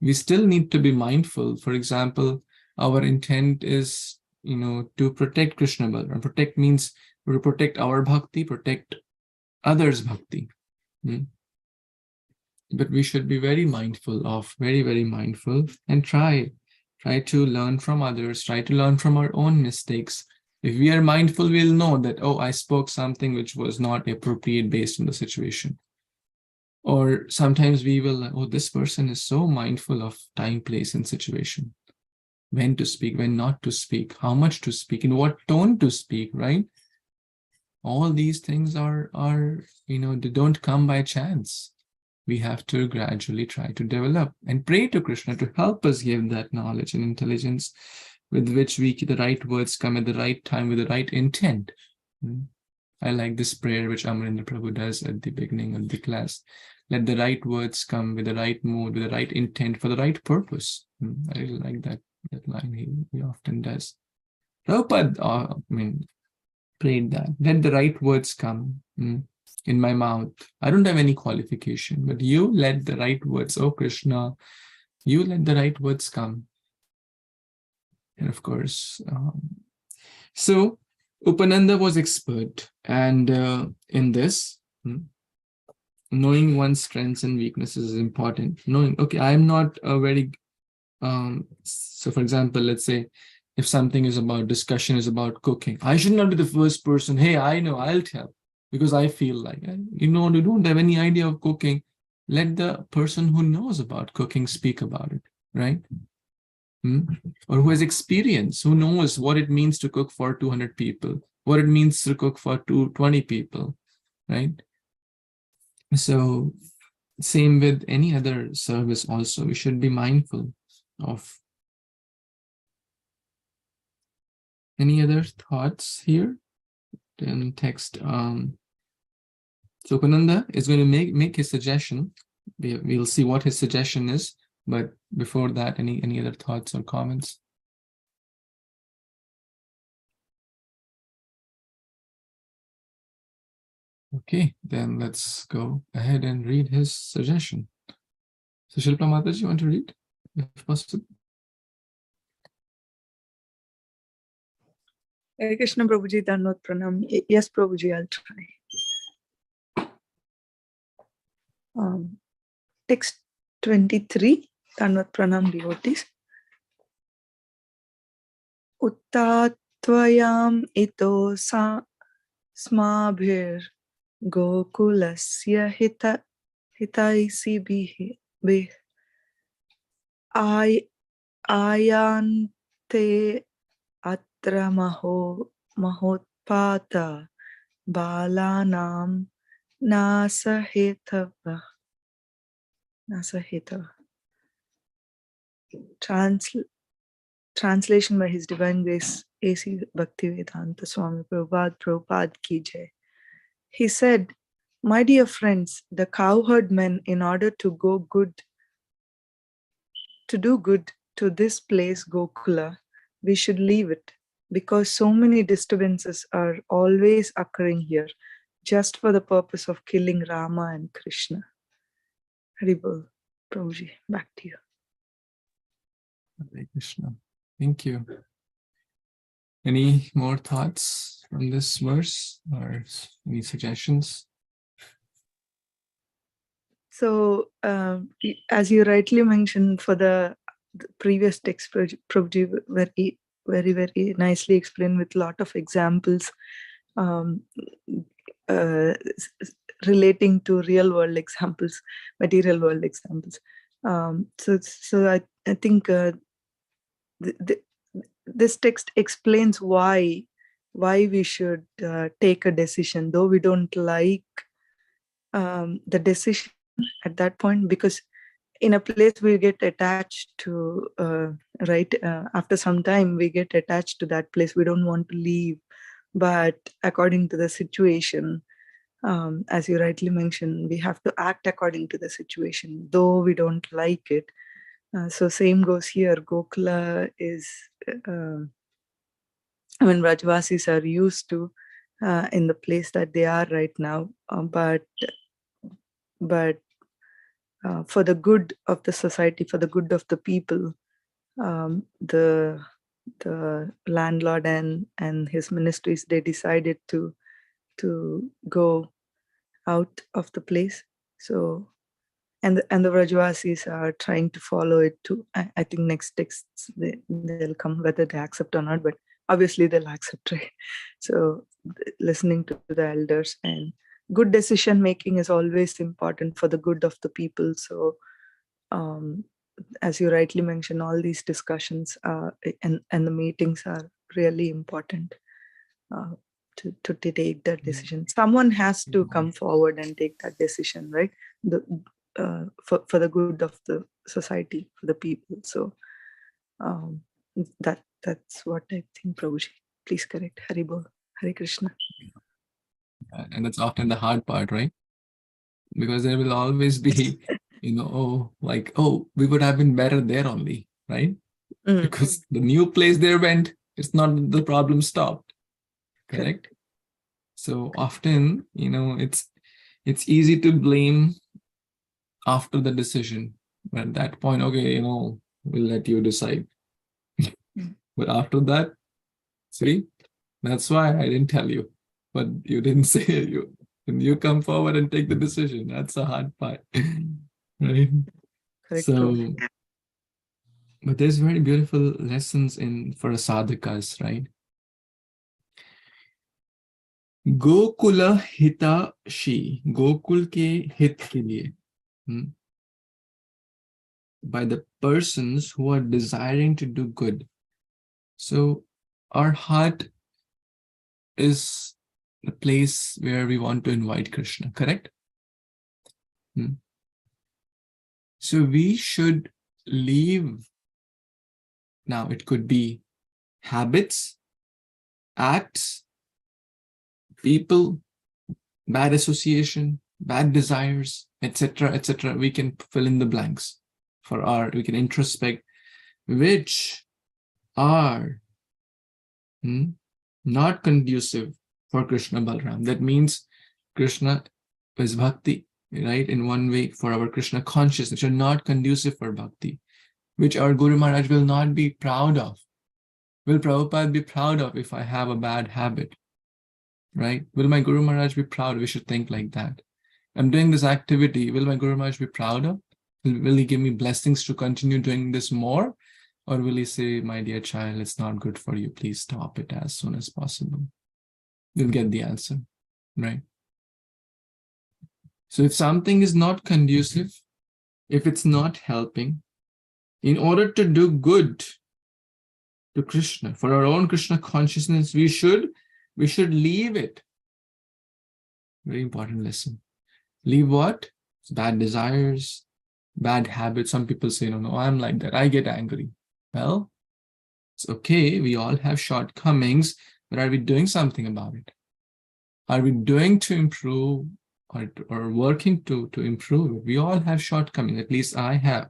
We still need to be mindful. For example, our intent is, to protect Krishna Balaram. Protect means to protect our bhakti, protect others' bhakti. But we should be very mindful of, very, very mindful, and try to learn from others, try to learn from our own mistakes. If we are mindful, we'll know that, oh, I spoke something which was not appropriate based on the situation. Or sometimes we will, oh, this person is so mindful of time, place, and situation. When to speak, when not to speak, how much to speak, in what tone to speak, right? All these things are they don't come by chance. We have to gradually try to develop and pray to Krishna to help us give that knowledge and intelligence with which the right words come at the right time with the right intent. I like this prayer which Amarendra Prabhu does at the beginning of the class. Let the right words come with the right mood, with the right intent, for the right purpose. I really like that line he often does. Prabhupada, prayed that. Let the right words come in my mouth. I don't have any qualification, but you let the right words, oh Krishna, you let the right words come. And of course, so Upananda was expert, and in this, knowing one's strengths and weaknesses is important. Knowing, okay, I'm not a very, so for example, let's say, if something is about discussion is about cooking, I should not be the first person, hey, I know, I'll tell, because I feel like, you don't have any idea of cooking. Let the person who knows about cooking speak about it, right? Or who has experience, who knows what it means to cook for 200 people, what it means to cook for 20 people, right? So same with any other service also, we should be mindful of. Any other thoughts here? Then text. So Upananda is going to make his suggestion. We'll see what his suggestion is. But before that, any other thoughts or comments? Okay, then let's go ahead and read his suggestion. So Shilpa Mataji, you want to read, if possible? Hare Krishna Prabhuji, Dhanvat Pranam. Yes, Prabhuji, I'll try. Text 23, Dhanvat Pranam devotees. Uttatvayam ito smabhir gokulasya hitaisi bih ayante atra mahotpata balanam nasahetava. Translation by His Divine Grace A.C. Bhaktivedanta Swami Prabhupada Ki Jai. He said, "My dear friends, the cowherd men, in order to do good to this place Gokula, we should leave it, because so many disturbances are always occurring here, just for the purpose of killing Rama and Krishna." Haribol, Prabhuji, back to you. Hare Krishna. Thank you. Any more thoughts from this verse or any suggestions? So, as you rightly mentioned, for the previous text, Prabhuji very, very, very nicely explained with a lot of examples relating to real world examples, material world examples. So I think this text explains why we should take a decision, though we don't like the decision at that point, because in a place we get attached to, right? After some time, we get attached to that place. We don't want to leave. But according to the situation, as you rightly mentioned, we have to act according to the situation, though we don't like it. So same goes here. Gokula is, Rajvasis are used to in the place that they are right now, but for the good of the society, for the good of the people, the landlord and his ministries, they decided to go out of the place. So and the Vrajavasis are trying to follow it too. I think next texts they'll come, whether they accept or not, but obviously they'll accept, right? So listening to the elders and good decision making is always important for the good of the people. So as you rightly mentioned, all these discussions and the meetings are really important to take that decision. Someone has to come forward and take that decision, right? For the good of the society, for the people. So that's what I think, Prabhuji. Please correct. Hari Bol. Hare Krishna. And that's often the hard part, right? Because there will always be, we would have been better there only, right? Because the new place they went, it's not the problem stopped. Correct? So often, it's easy to blame after the decision. At that point, okay, we'll let you decide. But after that, see, that's why I didn't tell you. But you didn't say you come forward and take the decision. That's the hard part. Right? Correct. So, but there's very beautiful lessons for sadhakas, right? Gokula hita shi, Gokul ke hit ke liye. By the persons who are desiring to do good. So our heart is the place where we want to invite Krishna, correct? So we should leave. Now it could be habits, acts, people, bad association, bad desires, etc., etc. We can fill in the blanks we can introspect, which are not conducive for Krishna Balaram. That means Krishna is bhakti, right? In one way, for our Krishna consciousness, are not conducive for bhakti, which our Guru Maharaj will not be proud of. Will Prabhupada be proud of if I have a bad habit, right? Will my Guru Maharaj be proud? We should think like that. I'm doing this activity. Will my Guru Maharaj be proud of? Will he give me blessings to continue doing this more? Or will he say, my dear child, it's not good for you. Please stop it as soon as possible. You'll get the answer, right? So if something is not conducive, if it's not helping, in order to do good to Krishna, for our own Krishna consciousness, we should leave it. Very important lesson. Leave what? Bad desires, bad habits. Some people say, no, I'm like that. I get angry. Well, it's okay. We all have shortcomings, but are we doing something about it? Are we doing to improve or working to improve? We all have shortcomings. At least I have.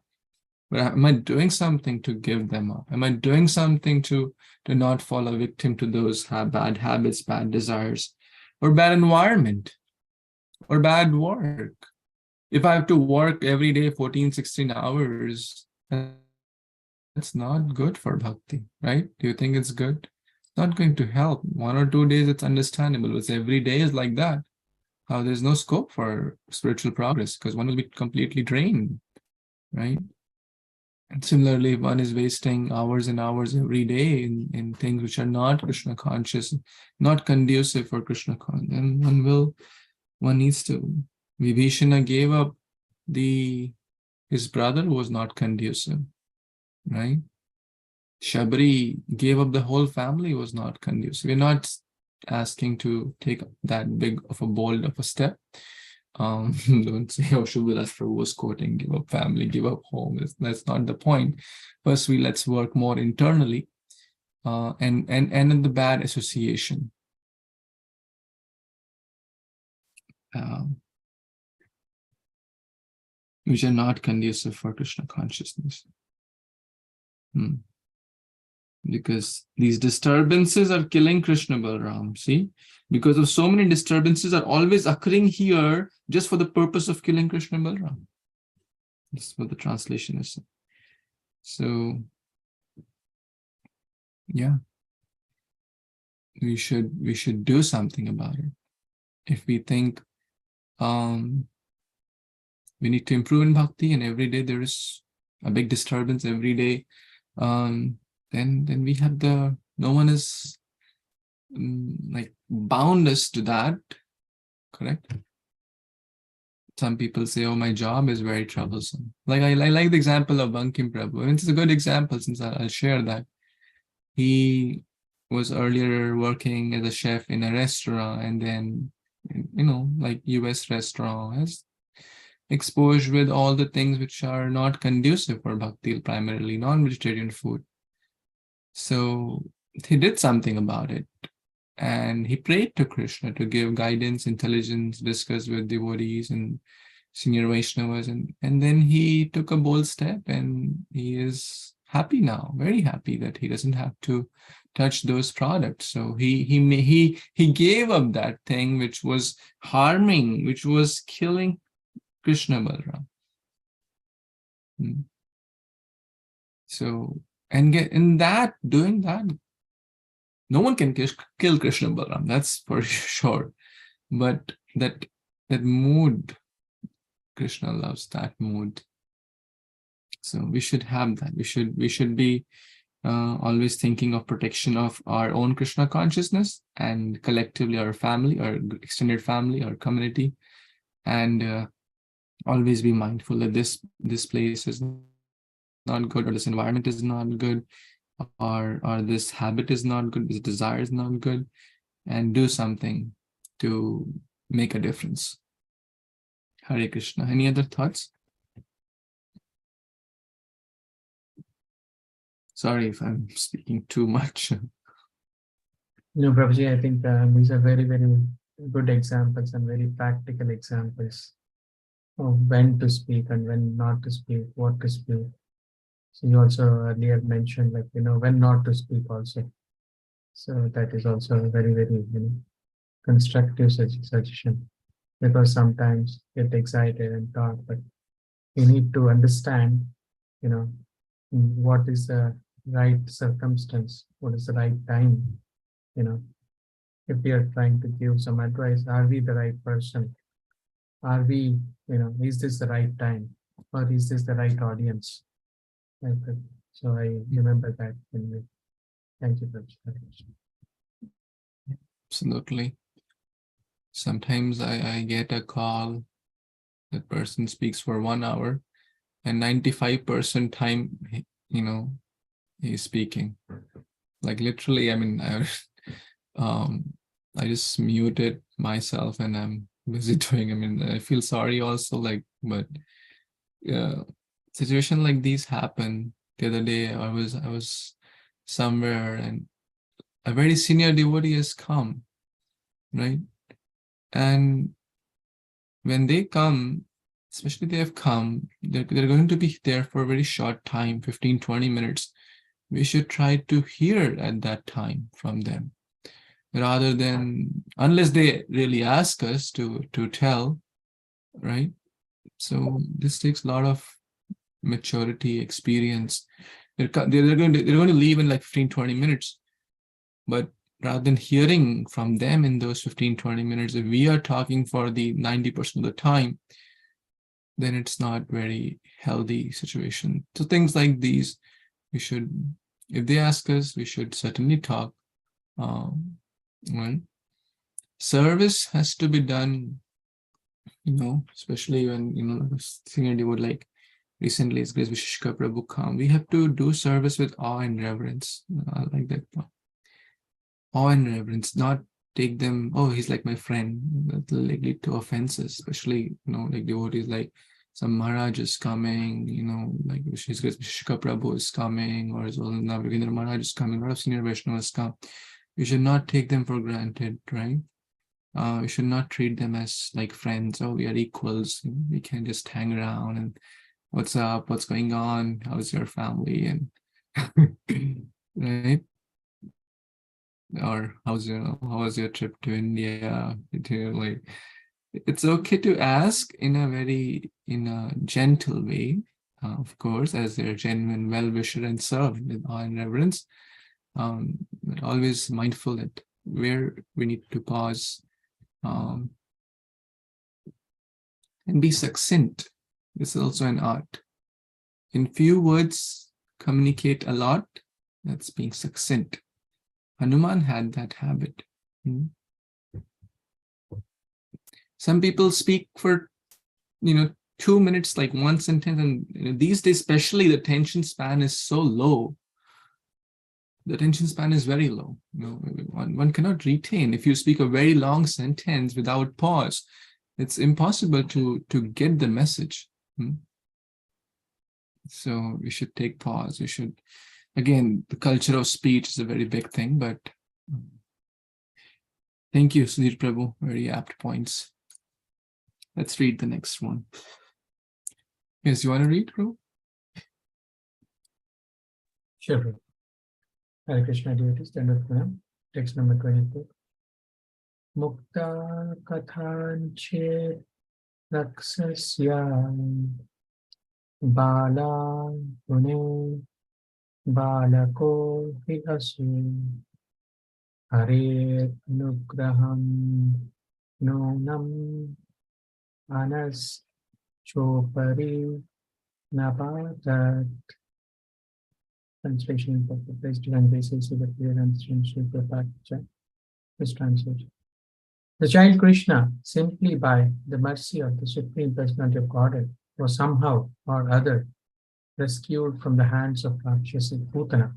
But am I doing something to give them up? Am I doing something to not fall a victim to those bad habits, bad desires, or bad environment, or bad work? If I have to work every day 14, 16 hours, that's not good for bhakti, right? Do you think it's good? Not going to help. 1 or 2 days, it's understandable. But every day is like that. How there's no scope for spiritual progress because one will be completely drained, right? And similarly, if one is wasting hours and hours every day in things which are not Krishna conscious, not conducive for Krishna conscious, then one needs to. Vibhishana gave up his brother who was not conducive, right? Shabri gave up the whole family, was not conducive. We're not asking to take that big of a bold of a step. Don't say, oh, Shubhalas Prabhu was quoting, give up family, give up home. That's not the point. First, let's work more internally and in the bad association. Which are not conducive for Krishna consciousness. Because these disturbances are killing Krishna Balram, see? Because of so many disturbances are always occurring here just for the purpose of killing Krishna Balram. This is what the translation is. So, yeah. We should do something about it. If we think we need to improve in bhakti and every day there is a big disturbance every day, then we have no one is like bound us to that, correct? Some people say, oh, my job is very troublesome. Like I like the example of Bankim Prabhu, and it's a good example since I'll share that. He was earlier working as a chef in a restaurant, and then, like US restaurant, has exposed with all the things which are not conducive for bhakti, primarily non-vegetarian food. So he did something about it, and he prayed to Krishna to give guidance, intelligence, discuss with devotees and senior Vaishnavas, and then he took a bold step, and he is happy now, very happy that he doesn't have to touch those products. So he gave up that thing which was harming, which was killing Krishna Balram. So, and doing that, no one can kill Krishna Balram, that's for sure. But that mood, Krishna loves that mood. So we should have that. We should be always thinking of protection of our own Krishna consciousness and collectively our family, our extended family, our community, and always be mindful that this place is not good, or this environment is not good, or this habit is not good, this desire is not good, and do something to make a difference. Hare Krishna. Any other thoughts? Sorry if I'm speaking too much. No, Prabhuji, I think these are very, very good examples and very practical examples of when to speak and when not to speak, what to speak. So you also earlier mentioned, like, when not to speak also. So that is also a very, very constructive suggestion, because sometimes get excited and talk, but you need to understand, what is the right circumstance, what is the right time. If we are trying to give some advice, are we the right person? Are we, is this the right time, or is this the right audience? So I remember that. Thank you, Prabhuji. Absolutely. Sometimes I get a call, that person speaks for 1 hour, and 95% time, he's speaking. Like literally, I just muted myself and I'm busy doing. I feel sorry also, but situation like these happen. The other day I was somewhere and a very senior devotee has come, right? And when they come, especially they have come, they're going to be there for a very short time, 15-20 minutes. We should try to hear at that time from them, rather than, unless they really ask us to tell, right? So this takes a lot of maturity, experience. They're going to leave in like 15-20 minutes, but rather than hearing from them in those 15-20 minutes, if we are talking for the 90% of the time, then it's not very healthy situation. So things like these, we should, if they ask us, we should certainly talk. Right? Service has to be done, especially when, senior devotee, like recently is Grace Vishishka Prabhu come. We have to do service with awe and reverence. I like that point. Awe and reverence, not take them, oh, he's like my friend. That will like lead to offenses, especially, like devotees, like some Maharaj is coming, like Shishka Prabhu is coming, or Ravindra Maharaj is coming, a lot of senior Vaishnavas come. You should not take them for granted, right? We should not treat them as like friends. Oh, we are equals. We can just hang around and what's up, what's going on, how's your family, and right? Or how was your trip to India? Like, it's okay to ask in a gentle way, of course, as their genuine well-wisher and serve with awe and reverence. But always mindful that where we need to pause and be succinct. This is also an art. In few words, communicate a lot. That's being succinct. Hanuman had that habit. Some people speak for 2 minutes, like one sentence, and these days especially the attention span is so low. The attention span is very low. One cannot retain. If you speak a very long sentence without pause, it's impossible to get the message. So we should take pause. We should, again, the culture of speech is a very big thing, but thank you, Sudhir Prabhu. Very apt points. Let's read the next one. Yes, you want to read, Prabhu? Sure, Prabhu. Hare Krishna devotees, stand up now. Text number 22. Mukta kathanche raksasya bala gune balako hi asu hare nugraham nonam anas chopari napatat. Translation of the first divine basis of the clear understanding of the this translation. The child Krishna, simply by the mercy of the Supreme Personality of Godhead, was somehow or other rescued from the hands of Rakshasi Putana,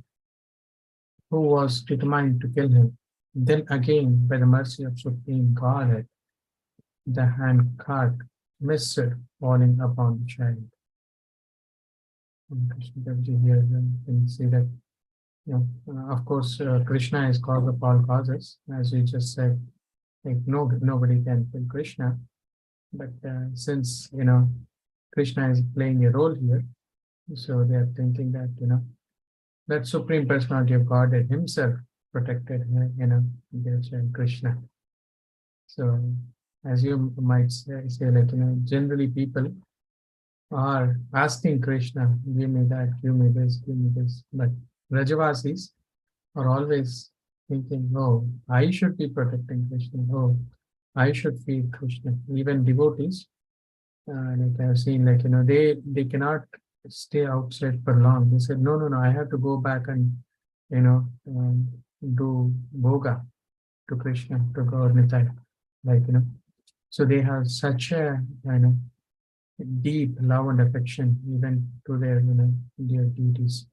who was determined to kill him. Then again, by the mercy of Supreme Godhead, the hand cart missed falling upon the child. Here can see that, of course, Krishna is cause of all causes, as we just said. Like nobody can kill Krishna, but since Krishna is playing a role here, so they are thinking that that Supreme Personality of Godhead Himself protected their child Krishna. So, as you might say like generally people are asking Krishna, give me that, give me this, give me this. But Rajavasis are always thinking, oh, I should be protecting Krishna. Oh, I should feed Krishna. Even devotees, like I've seen, like, they cannot stay outside for long. They said, no, I have to go back and, do bhoga to Krishna, to God Nitai. Like, so they have such a, deep love and affection even to their dear deities.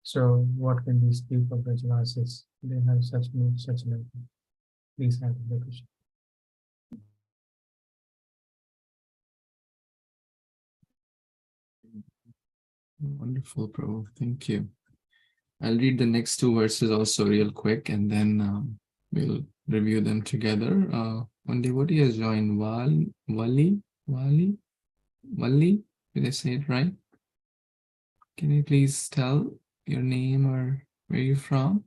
So what can we speak of Rajavasis? They have such love. Please have the Krishna. Wonderful, Prabhu. Thank you. I'll read the next two verses also real quick, and then we'll review them together. One devotee has joined Wali. Did I say it right? Can you please tell your name or where you're from?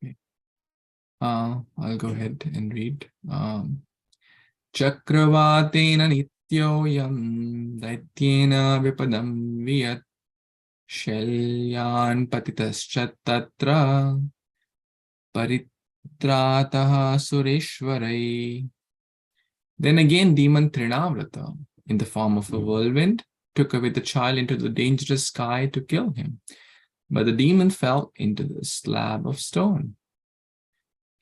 Okay. I'll go ahead and read. Chakravatena nityoyam daityena vipadam viyat shelyan patitascha tatra paritrataha sureshwarai. Then again demon Trinavrata, in the form of a whirlwind, took away the child into the dangerous sky to kill him. But the demon fell into the slab of stone.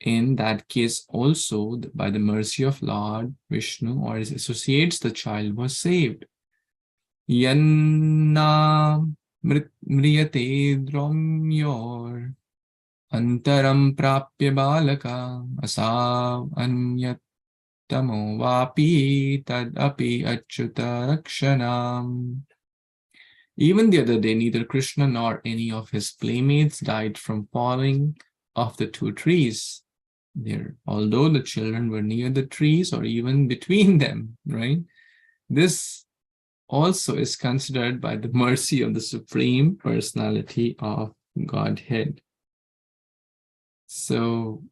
In that case also, by the mercy of Lord Vishnu or his associates, the child was saved. Yanna mriyate dramyor antaram prapya balaka asav anyatamo vapi tadapi achyuta rakshanam. Even the other day, neither Krishna nor any of his playmates died from falling off the two trees. There, although the children were near the trees or even between them, right? This also is considered by the mercy of the Supreme Personality of Godhead. So,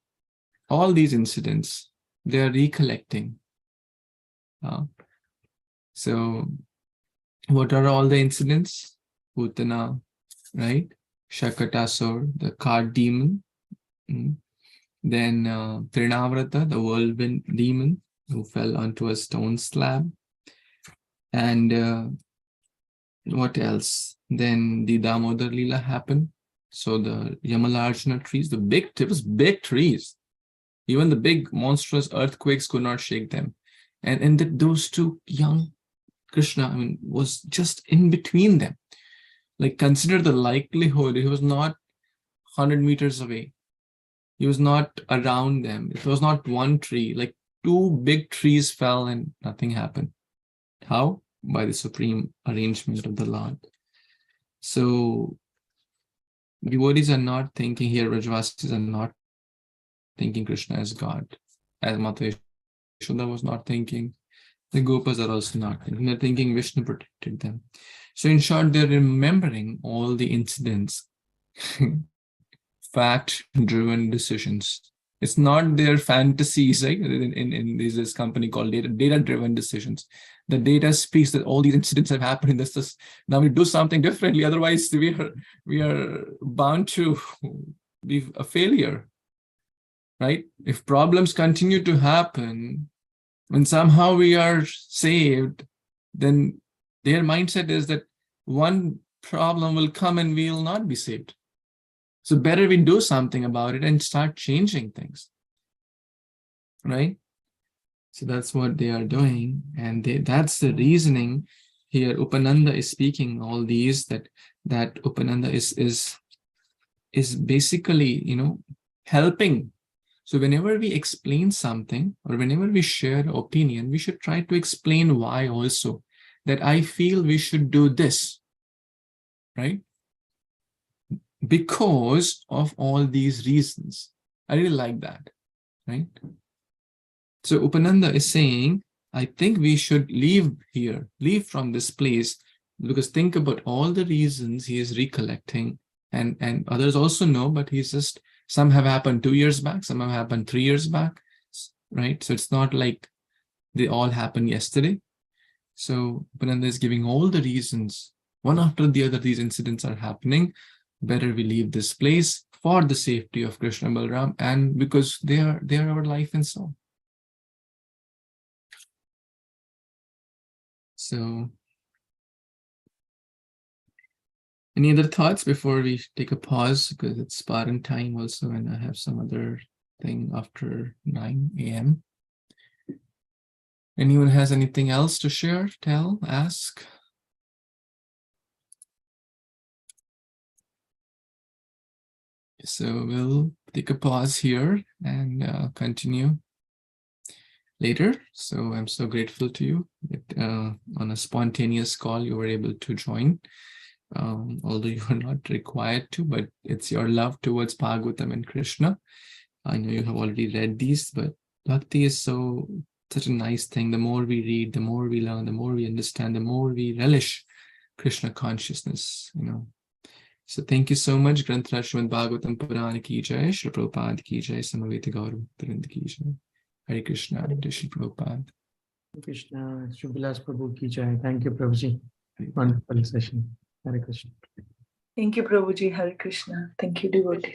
all these incidents, they are recollecting. So, what are all the incidents? Putana, right? Shakatasur, the cart demon. Then Trinavrata, the whirlwind demon, who fell onto a stone slab. And what else? Then the Damodar Leela happened. So the Yamalarjuna trees, it was big trees. Even the big monstrous earthquakes could not shake them. And those two young Krishna, was just in between them. Like, consider the likelihood. He was not 100 meters away. He was not around them. It was not one tree. Like, two big trees fell and nothing happened. How? By the supreme arrangement of the Lord. So, devotees are not thinking here, Rajvasis are not thinking Krishna as God. As Mata Yashoda was not thinking. The Gopas are also not thinking. They're thinking Vishnu protected them. So in short, they're remembering all the incidents, fact-driven decisions. It's not their fantasies, right? In this company called data-driven decisions. The data speaks that all these incidents have happened in this. Now we do something differently. Otherwise, we are bound to be a failure, right? If problems continue to happen, when somehow we are saved, then their mindset is that one problem will come and we will not be saved. So better we do something about it and start changing things, right? So that's what they are doing. And that's the reasoning here. Upananda is speaking all these, that Upananda is basically, helping. So whenever we explain something or whenever we share an opinion, we should try to explain why also, that I feel we should do this, right? Because of all these reasons. I really like that, right? So Upananda is saying, I think we should leave here, leave from this place, because think about all the reasons he is recollecting, and others also know, but he's just, some have happened 2 years back, some have happened 3 years back, right? So it's not like they all happened yesterday. So Upananda is giving all the reasons, one after the other, these incidents are happening. Better we leave this place for the safety of Krishna and Balaram, and because they are our life and soul. So, any other thoughts before we take a pause? Because it's Spartan time also, and I have some other thing after 9 a.m. Anyone has anything else to share, tell, ask? So we'll take a pause here and continue later. So I'm so grateful to you that on a spontaneous call you were able to join. Although you are not required to, but it's your love towards Bhagavatam and Krishna. I know you have already read these, but Bhakti is such a nice thing. The more we read, the more we learn, the more we understand, the more we relish Krishna consciousness, So thank you so much. Granth Srimad Bhagavatam Purana ki jai, Shri Prabhupada ki jai, Samaveta Gaurav Bhaktivinoda ki jai. Hare Krishna, Hare Shri Prabhupada. Krishna, Shubhalas Prabhu ki jai. Thank you, Prabhuji. Wonderful session. Hare Krishna. Thank you, Prabhuji. Hare Krishna. Thank you, devotees.